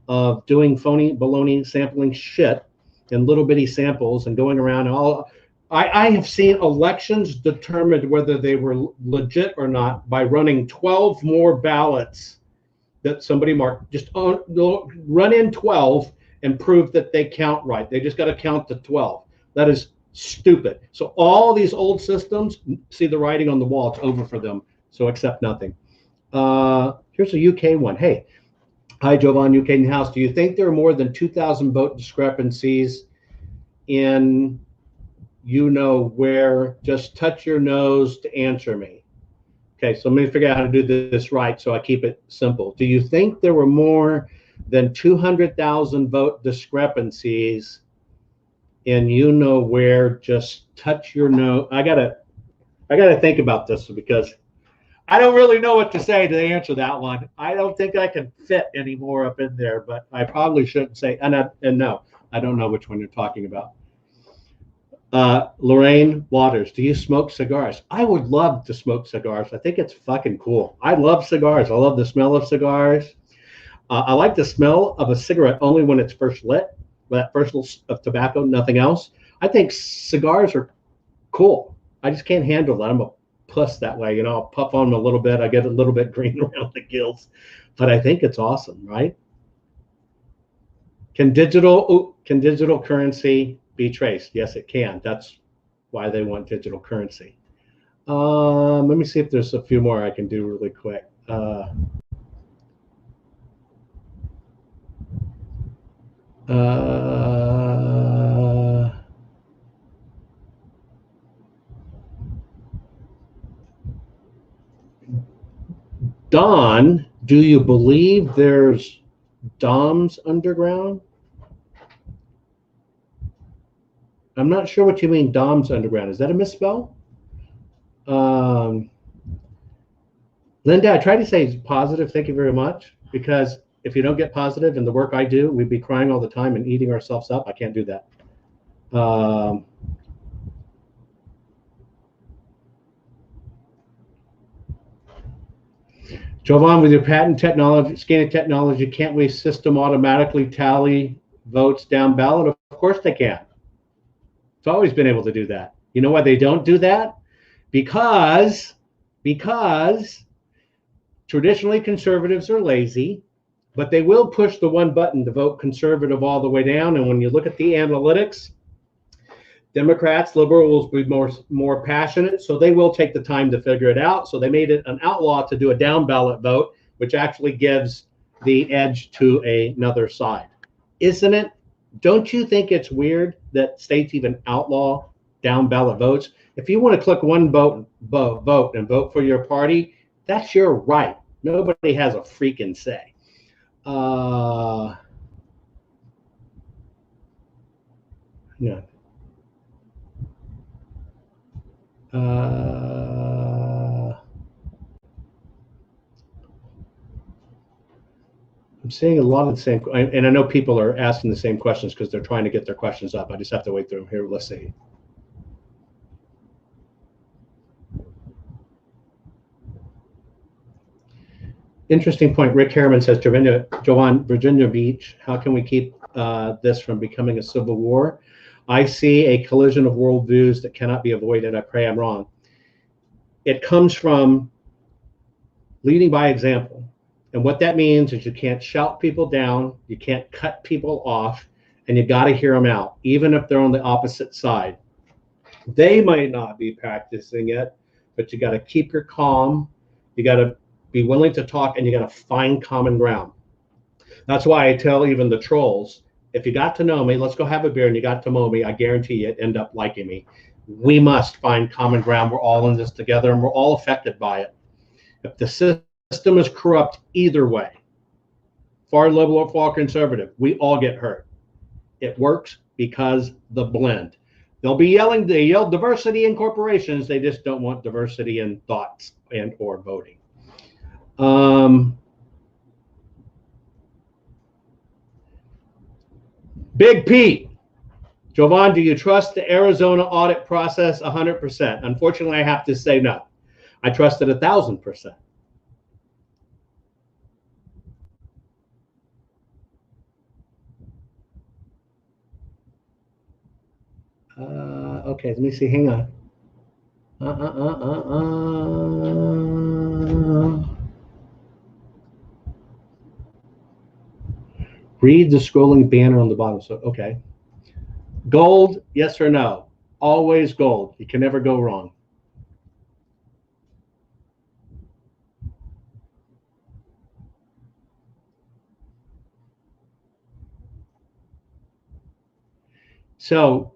of doing phony baloney sampling shit in little bitty samples and going around and all. I have seen elections determined whether they were legit or not by running 12 more ballots that somebody marked. Just run in 12 and prove that they count right. They just got to count to 12. That is stupid. So all these old systems, see the writing on the wall, it's over for them. So accept nothing. Here's a UK one. Hey, hi, Jovan, UK in the house. Do you think there are more than 2,000 vote discrepancies in you know where? Just touch your nose to answer me. Okay, so let me figure out how to do this right so I keep it simple. Do you think there were more than 200,000 vote discrepancies in you know where? Just touch your nose. I gotta think about this because I don't really know what to say to answer that one. I don't think I can fit any more up in there, but I probably shouldn't say. And no, I don't know which one you're talking about. Lorraine Waters, do you smoke cigars? I would love to smoke cigars. I think it's fucking cool. I love cigars. I love the smell of cigars. I like the smell of a cigarette only when it's first lit, that first little of tobacco, nothing else. I think cigars are cool. I just can't handle that. I'm a puss that way. You know, I'll puff on them a little bit. I get a little bit green around the gills, but I think it's awesome, right? Can digital currency be traced? Yes, it can. That's why they want digital currency. Let me see if there's a few more I can do really quick. Don, do you believe there's DOMs underground? I'm not sure what you mean, DOMs underground. Is that a misspell? Linda, I try to say positive, thank you very much, because if you don't get positive in the work I do, we'd be crying all the time and eating ourselves up. I can't do that. Jovan, with your patent technology, scanning technology, can't we system automatically tally votes down ballot? Of course they can. It's always been able to do that. You know why they don't do that? Because traditionally conservatives are lazy, but they will push the one button to vote conservative all the way down. And when you look at the analytics, Democrats, liberals will be more passionate, so they will take the time to figure it out. So they made it an outlaw to do a down ballot vote, which actually gives the edge to another side. Isn't it? Don't you think it's weird that states even outlaw down ballot votes? If you want to click one vote and vote for your party, that's your right. Nobody has a freaking say. Yeah. I'm seeing a lot of the same, and I know people are asking the same questions because they're trying to get their questions up. I just have to wait through them here. Let's see. Interesting point. Rick Harriman says, Jovan, Virginia Beach, how can we keep this from becoming a civil war? I see a collision of worldviews that cannot be avoided. I pray I'm wrong. It comes from leading by example. And what that means is you can't shout people down, you can't cut people off, and you got to hear them out, even if they're on the opposite side. They might not be practicing it, but you got to keep your calm. You got to be willing to talk, and you got to find common ground. That's why I tell even the trolls, if you got to know me, let's go have a beer and you got to know me, I guarantee you'd end up liking me. We must find common ground. We're all in this together, and we're all affected by it. If the system is corrupt either way, far liberal or far conservative, we all get hurt. It works because the blend. They'll be yelling, they yell diversity in corporations, they just don't want diversity in thoughts and or voting. Big Pete, Jovan, do you trust the Arizona audit process 100%? Unfortunately, I have to say no. I trust it 1,000%. Okay, let me see. Hang on. Read the scrolling banner on the bottom. So, okay. Gold, yes or no? Always gold. You can never go wrong. So,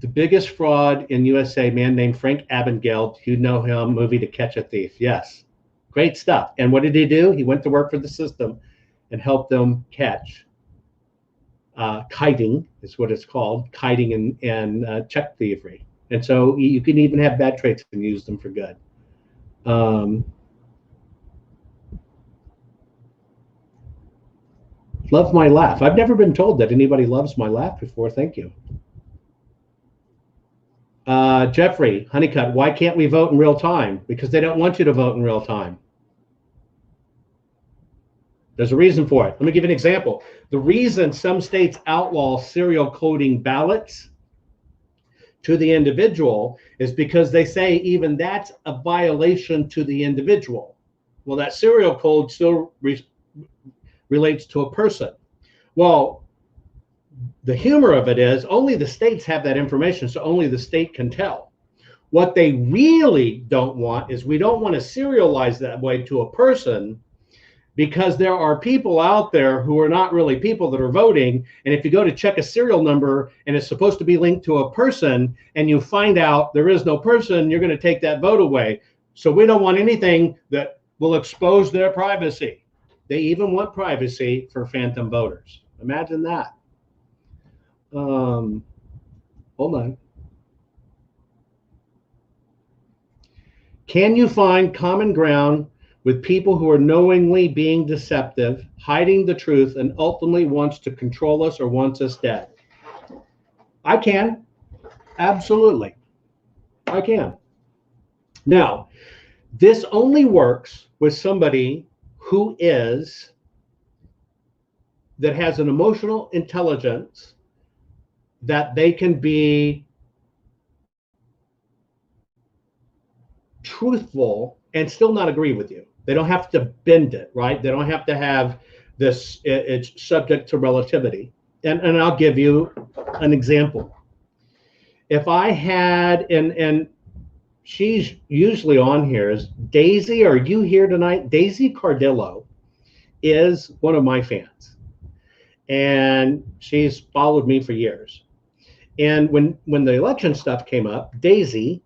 the biggest fraud in USA, a man named Frank Abagnale, you know him, movie To Catch a Thief. Yes. Great stuff. And what did he do? He went to work for the system and helped them catch kiting, is what it's called, kiting and check thievery. And so you can even have bad traits and use them for good. Love my laugh. I've never been told that anybody loves my laugh before. Thank you. Jeffrey, Honeycutt, why can't we vote in real time? Because they don't want you to vote in real time. There's a reason for it. Let me give you an example. The reason some states outlaw serial coding ballots to the individual is because they say even that's a violation to the individual. Well, that serial code still relates to a person. Well, the humor of it is only the states have that information, so only the state can tell. What they really don't want is we don't want to serialize that way to a person, because there are people out there who are not really people that are voting. And if you go to check a serial number and it's supposed to be linked to a person and you find out there is no person, you're going to take that vote away. So we don't want anything that will expose their privacy. They even want privacy for phantom voters. Imagine that. Hold on. Can you find common ground with people who are knowingly being deceptive, hiding the truth, and ultimately wants to control us or wants us dead? I can. Absolutely. I can. Now, this only works with somebody who that has an emotional intelligence that they can be truthful and still not agree with you. They don't have to bend it, right? They don't have to have this, it's subject to relativity. And I'll give you an example. If I had, and she's usually on here, is Daisy, are you here tonight? Daisy Cardillo is one of my fans. And she's followed me for years. And when the election stuff came up, Daisy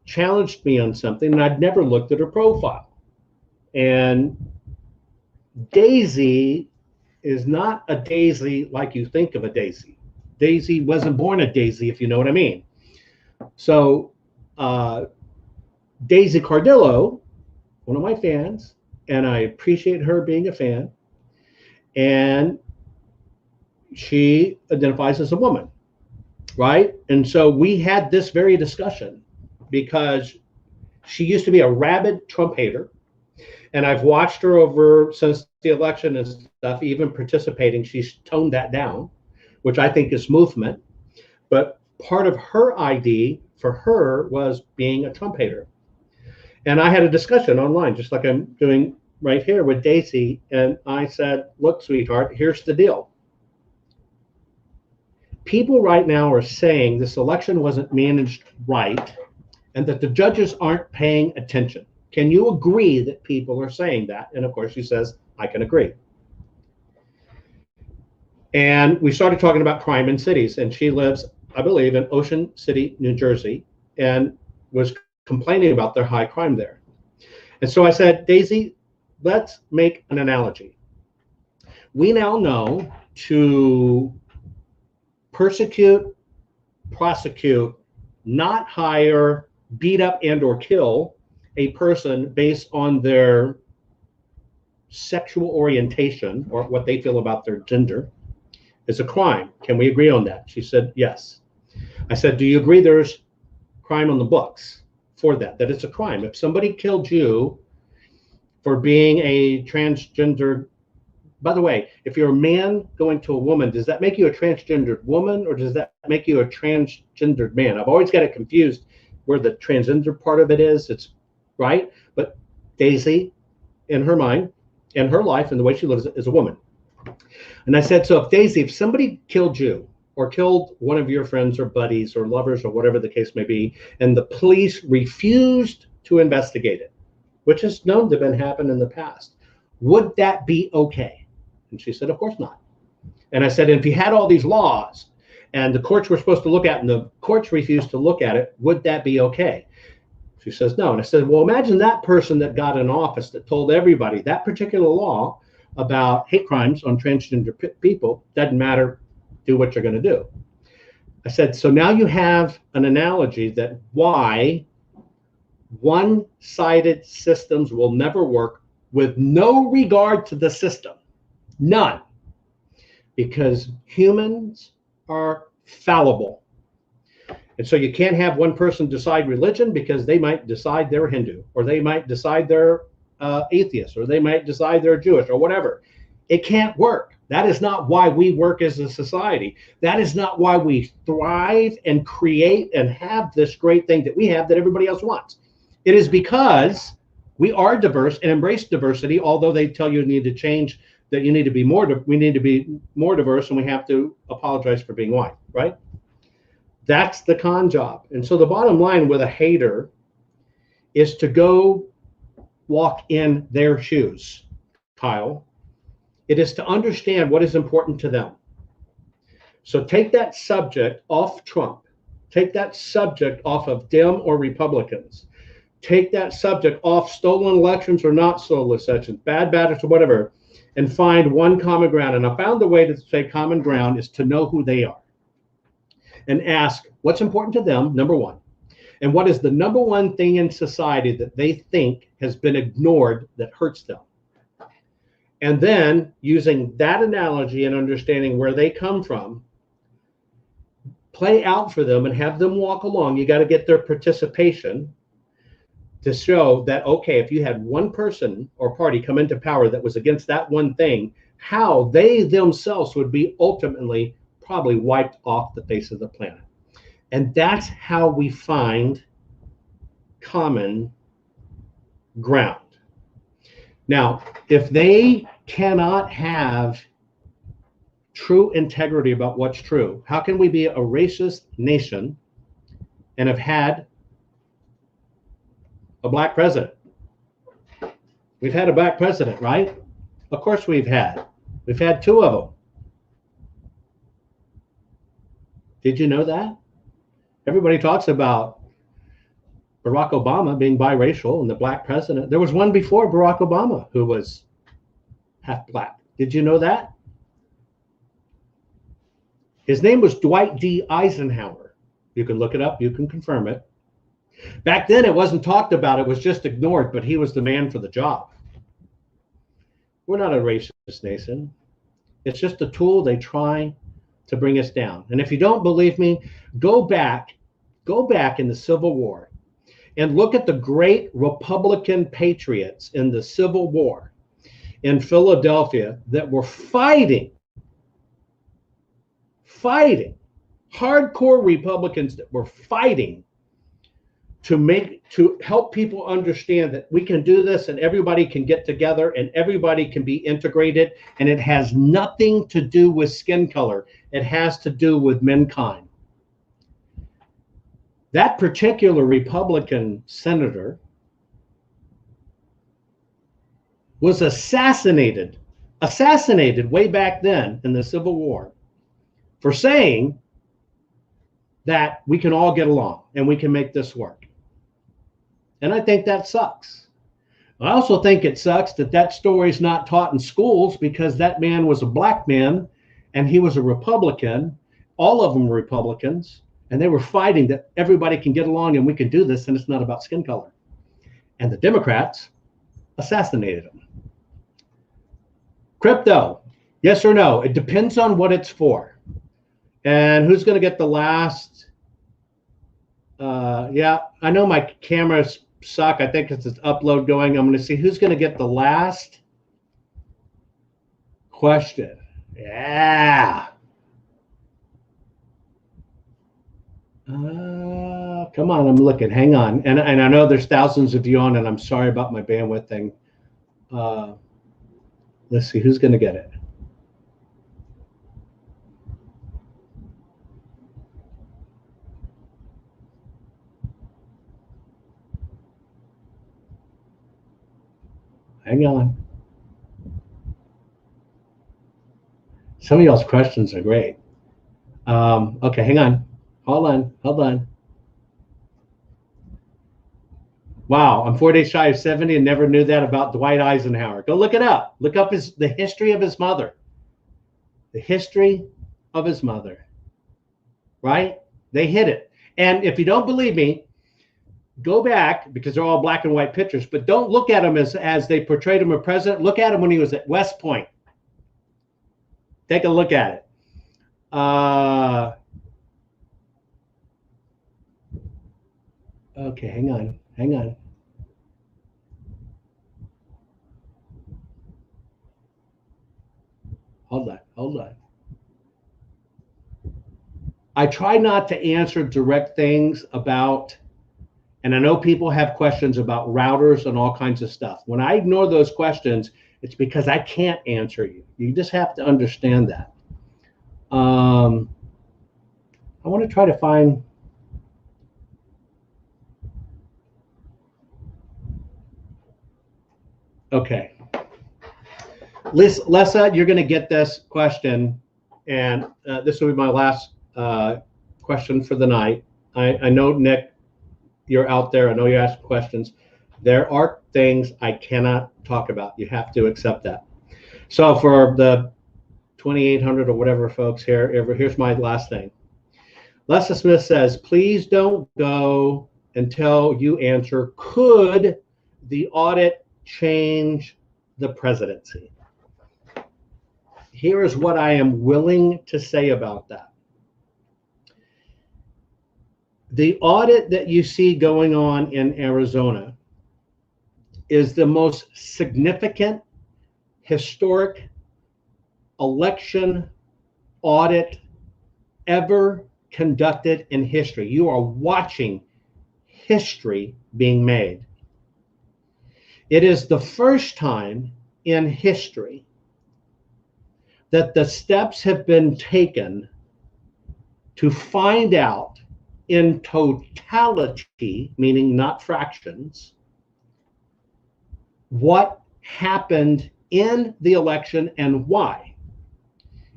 challenged me on something, and I'd never looked at her profile. And Daisy is not a daisy like you think of a daisy. Daisy wasn't born a daisy, if you know what I mean. So Daisy Cardillo, one of my fans, and I appreciate her being a fan. And she identifies as a woman, right? And so we had this very discussion because she used to be a rabid Trump hater. And I've watched her over since the election and stuff, even participating. She's toned that down, which I think is movement. But part of her ID for her was being a Trump hater. And I had a discussion online, just like I'm doing right here with Daisy. And I said, look, sweetheart, here's the deal. People right now are saying this election wasn't managed right and that the judges aren't paying attention. Can you agree that people are saying that? And of course, she says, I can agree. And we started talking about crime in cities. And she lives, I believe, in Ocean City, New Jersey, and was complaining about their high crime there. And so I said, Daisy, let's make an analogy. We now know to persecute, prosecute, not hire, beat up, and or kill a person based on their sexual orientation or what they feel about their gender is a crime. Can we agree on that? She said, yes. I said, do you agree there's crime on the books for that it's a crime? If somebody killed you for being a transgender, by the way, if you're a man going to a woman, does that make you a transgendered woman or does that make you a transgendered man? I've always got it confused where the transgender part of it is. It's right. But Daisy, in her mind, in her life, and the way she lives, is a woman. And I said, so if Daisy, if somebody killed you or killed one of your friends or buddies or lovers or whatever the case may be, and the police refused to investigate it, which is known to have happened in the past, would that be okay? And she said, of course not. And I said, if you had all these laws and the courts were supposed to look at it and the courts refused to look at it, would that be okay? She says, no. And I said, well, imagine that person that got in office that told everybody that particular law about hate crimes on transgender people doesn't matter, do what you're going to do. I said, so now you have an analogy that why one-sided systems will never work with no regard to the system. None. Because humans are fallible. And so you can't have one person decide religion because they might decide they're Hindu, or they might decide they're atheist, or they might decide they're Jewish, or whatever. It can't work. That is not why we work as a society. That is not why we thrive and create and have this great thing that we have that everybody else wants. It is because we are diverse and embrace diversity, although they tell you need to change, that you need to be more, we need to be more diverse, and we have to apologize for being white, right? That's the con job. And so the bottom line with a hater is to go walk in their shoes, Kyle. It is to understand what is important to them. So take that subject off Trump. Take that subject off of Dem or Republicans. Take that subject off stolen elections or not stolen elections, bad ballots or whatever, and find one common ground. And I found the way to say common ground is to know who they are and ask what's important to them, number one, and what is the number one thing in society that they think has been ignored that hurts them. And then using that analogy and understanding where they come from, play out for them and have them walk along. You got to get their participation to show that, okay, if you had one person or party come into power that was against that one thing, how they themselves would be ultimately probably wiped off the face of the planet. And that's how we find common ground. Now, if they cannot have true integrity about what's true, how can we be a racist nation and have had a black president? We've had a black president, right? Of course we've had. We've had two of them. Did you know that? Everybody talks about Barack Obama being biracial and the black president. There was one before Barack Obama who was half black. Did you know that? His name was Dwight D. Eisenhower. You can look it up. You can confirm it. Back then, it wasn't talked about. It was just ignored, but he was the man for the job. We're not a racist nation. It's just a tool they try to bring us down. And if you don't believe me, go back in the Civil War and look at the great Republican patriots in the Civil War in Philadelphia that were fighting hardcore Republicans that were fighting to help people understand that we can do this and everybody can get together and everybody can be integrated, and it has nothing to do with skin color. It has to do with mankind. That particular Republican senator was assassinated way back then in the Civil War for saying that we can all get along and we can make this work. And I think that sucks. I also think it sucks that that story is not taught in schools, because that man was a black man and he was a Republican. All of them were Republicans, and they were fighting that everybody can get along and we can do this, and it's not about skin color. And the Democrats assassinated him. Crypto, yes or no? It depends on what it's for. And who's going to get the last? Yeah, I know my cameras suck. I think it's an upload going. I'm going to see who's going to get the last question. Yeah. Come on, I'm looking. Hang on. And I know there's thousands of you on, and I'm sorry about my bandwidth thing. Let's see who's going to get it. Hang on. Some of y'all's questions are great. Okay, hang on. Hold on. Wow, I'm 4 days shy of 70 and never knew that about Dwight Eisenhower. Go look it up. Look up the history of his mother. The history of his mother. Right? They hit it. And if you don't believe me, go back, because they're all black and white pictures, but don't look at him as they portrayed him as president. Look at him when he was at West Point. Take a look at it. Okay, hang on. Hold on. I try not to answer direct things about, and I know people have questions about routers and all kinds of stuff. When I ignore those questions, it's because I can't answer you. You just have to understand that. I want to try to find. Okay. Lessa, you're going to get this question, and this will be my last question for the night. I know, Nick, you're out there. I know you ask questions. There are things I cannot talk about. You have to accept that. So for the 2,800 or whatever folks here, here's my last thing. Lessa Smith says, please don't go until you answer, could the audit change the presidency? Here is what I am willing to say about that. The audit that you see going on in Arizona is the most significant historic election audit ever conducted in history. You are watching history being made. It is the first time in history that the steps have been taken to find out in totality, meaning not fractions, what happened in the election and why.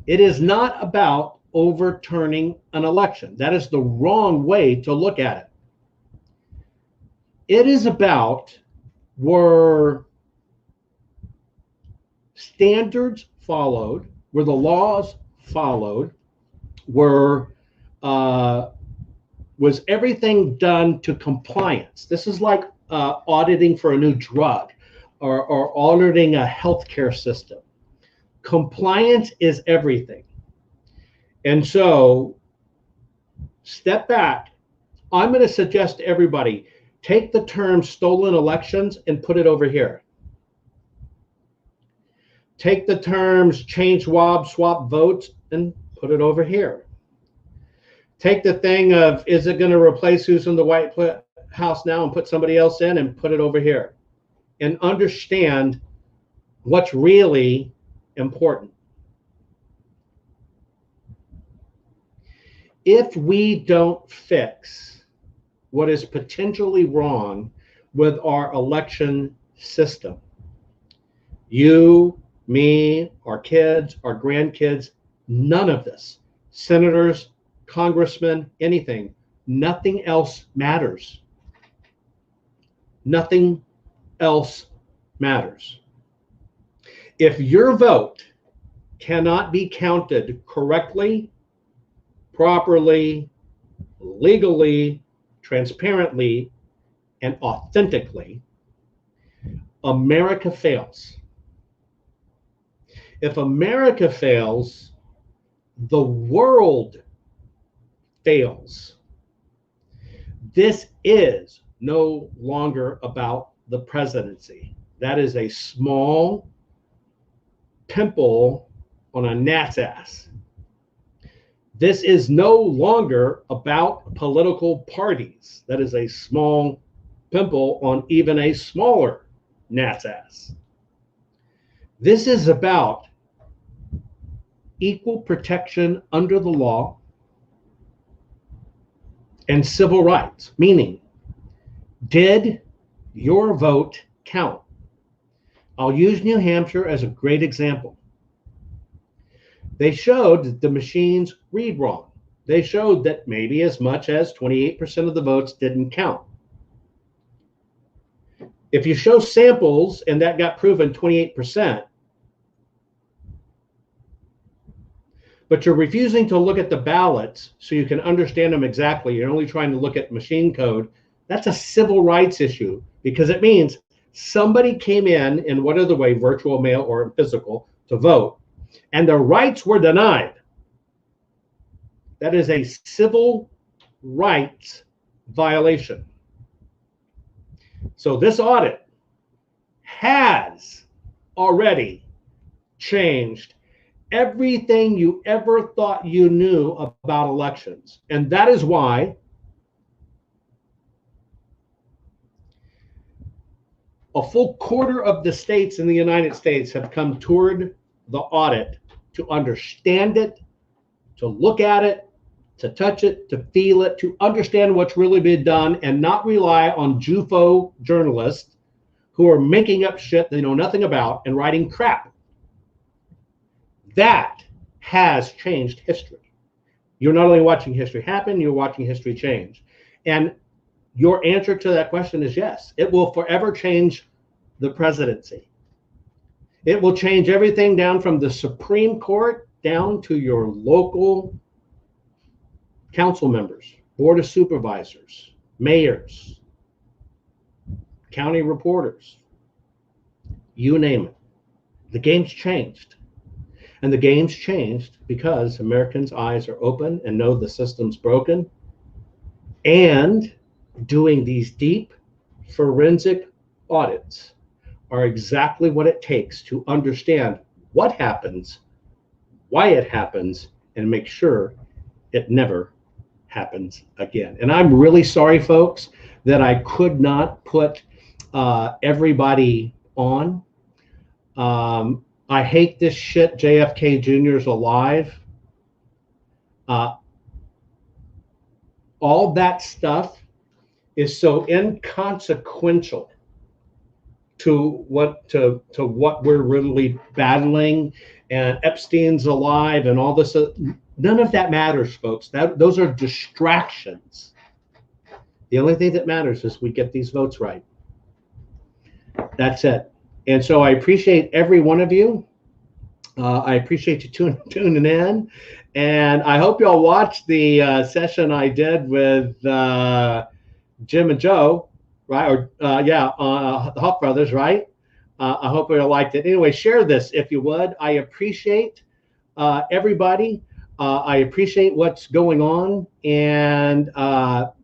It is not about overturning an election. That is the wrong way to look at it. It is about, were standards followed, were the laws followed, was everything done to compliance? This is like auditing for a new drug. or auditing a healthcare system. Compliance is everything. And so step back. I'm going to suggest to everybody, take the term stolen elections and put it over here. Take the terms change WAB, swap votes, and put it over here. Take the thing of, is it going to replace who's in the White House now and put somebody else in, and put it over here. And understand what's really important. If we don't fix what is potentially wrong with our election system, you, me, our kids, our grandkids, none of this, senators, congressmen, anything, nothing else matters. Nothing else matters. If your vote cannot be counted correctly, properly, legally, transparently, and authentically, America fails. If America fails, the world fails. This is no longer about the presidency. That is a small pimple on a gnat's ass. This is no longer about political parties. That is a small pimple on even a smaller gnat's ass. This is about equal protection under the law and civil rights, meaning, did your vote count? I'll use New Hampshire as a great example. They showed that the machines read wrong. They showed that maybe as much as 28% of the votes didn't count. If you show samples and that got proven 28%, but you're refusing to look at the ballots so you can understand them exactly, you're only trying to look at machine code, that's a civil rights issue, because it means somebody came in what other way, virtual, mail, or physical, to vote, and their rights were denied. That is a civil rights violation. So this audit has already changed everything you ever thought you knew about elections. And that is why a full quarter of the states in the United States have come toward the audit to understand it, to look at it, to touch it, to feel it, to understand what's really been done, and not rely on JUFO journalists who are making up shit they know nothing about and writing crap. That has changed history. You're not only watching history happen, you're watching history change. And your answer to that question is yes. It will forever change the presidency. It will change everything down from the Supreme Court down to your local council members, board of supervisors, mayors, county reporters, you name it. The game's changed. And the game's changed because Americans' eyes are open and know the system's broken. And doing these deep forensic audits are exactly what it takes to understand what happens, why it happens, and make sure it never happens again. And I'm really sorry, folks, that I could not put everybody on. I hate this shit. JFK Jr.'s alive. All that stuff is so inconsequential to what we're really battling, and Epstein's alive and all this. None of that matters, folks. Those are distractions. The only thing that matters is we get these votes right. That's it. And so I appreciate every one of you. I appreciate you tuning in. And I hope y'all watched the session I did with Jim and Joe, right? Or the Huff brothers, right? I hope you liked it. Anyway, share this if you would. I appreciate everybody. I appreciate what's going on, and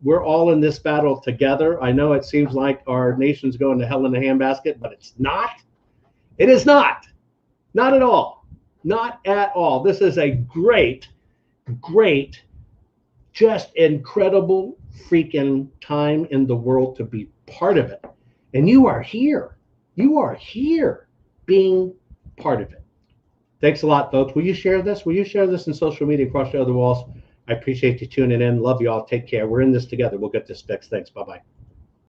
we're all in this battle together. I know it seems like our nation's going to hell in a handbasket, but it's not. It is not. Not at all. Not at all. This is a great, just incredible freaking time in the world to be part of it. And you are here. You are here being part of it. Thanks a lot, folks. Will you share this? Will you share this in social media across the other walls? I appreciate you tuning in. Love you all. Take care. We're in this together. We'll get this fixed. Thanks. Bye-bye.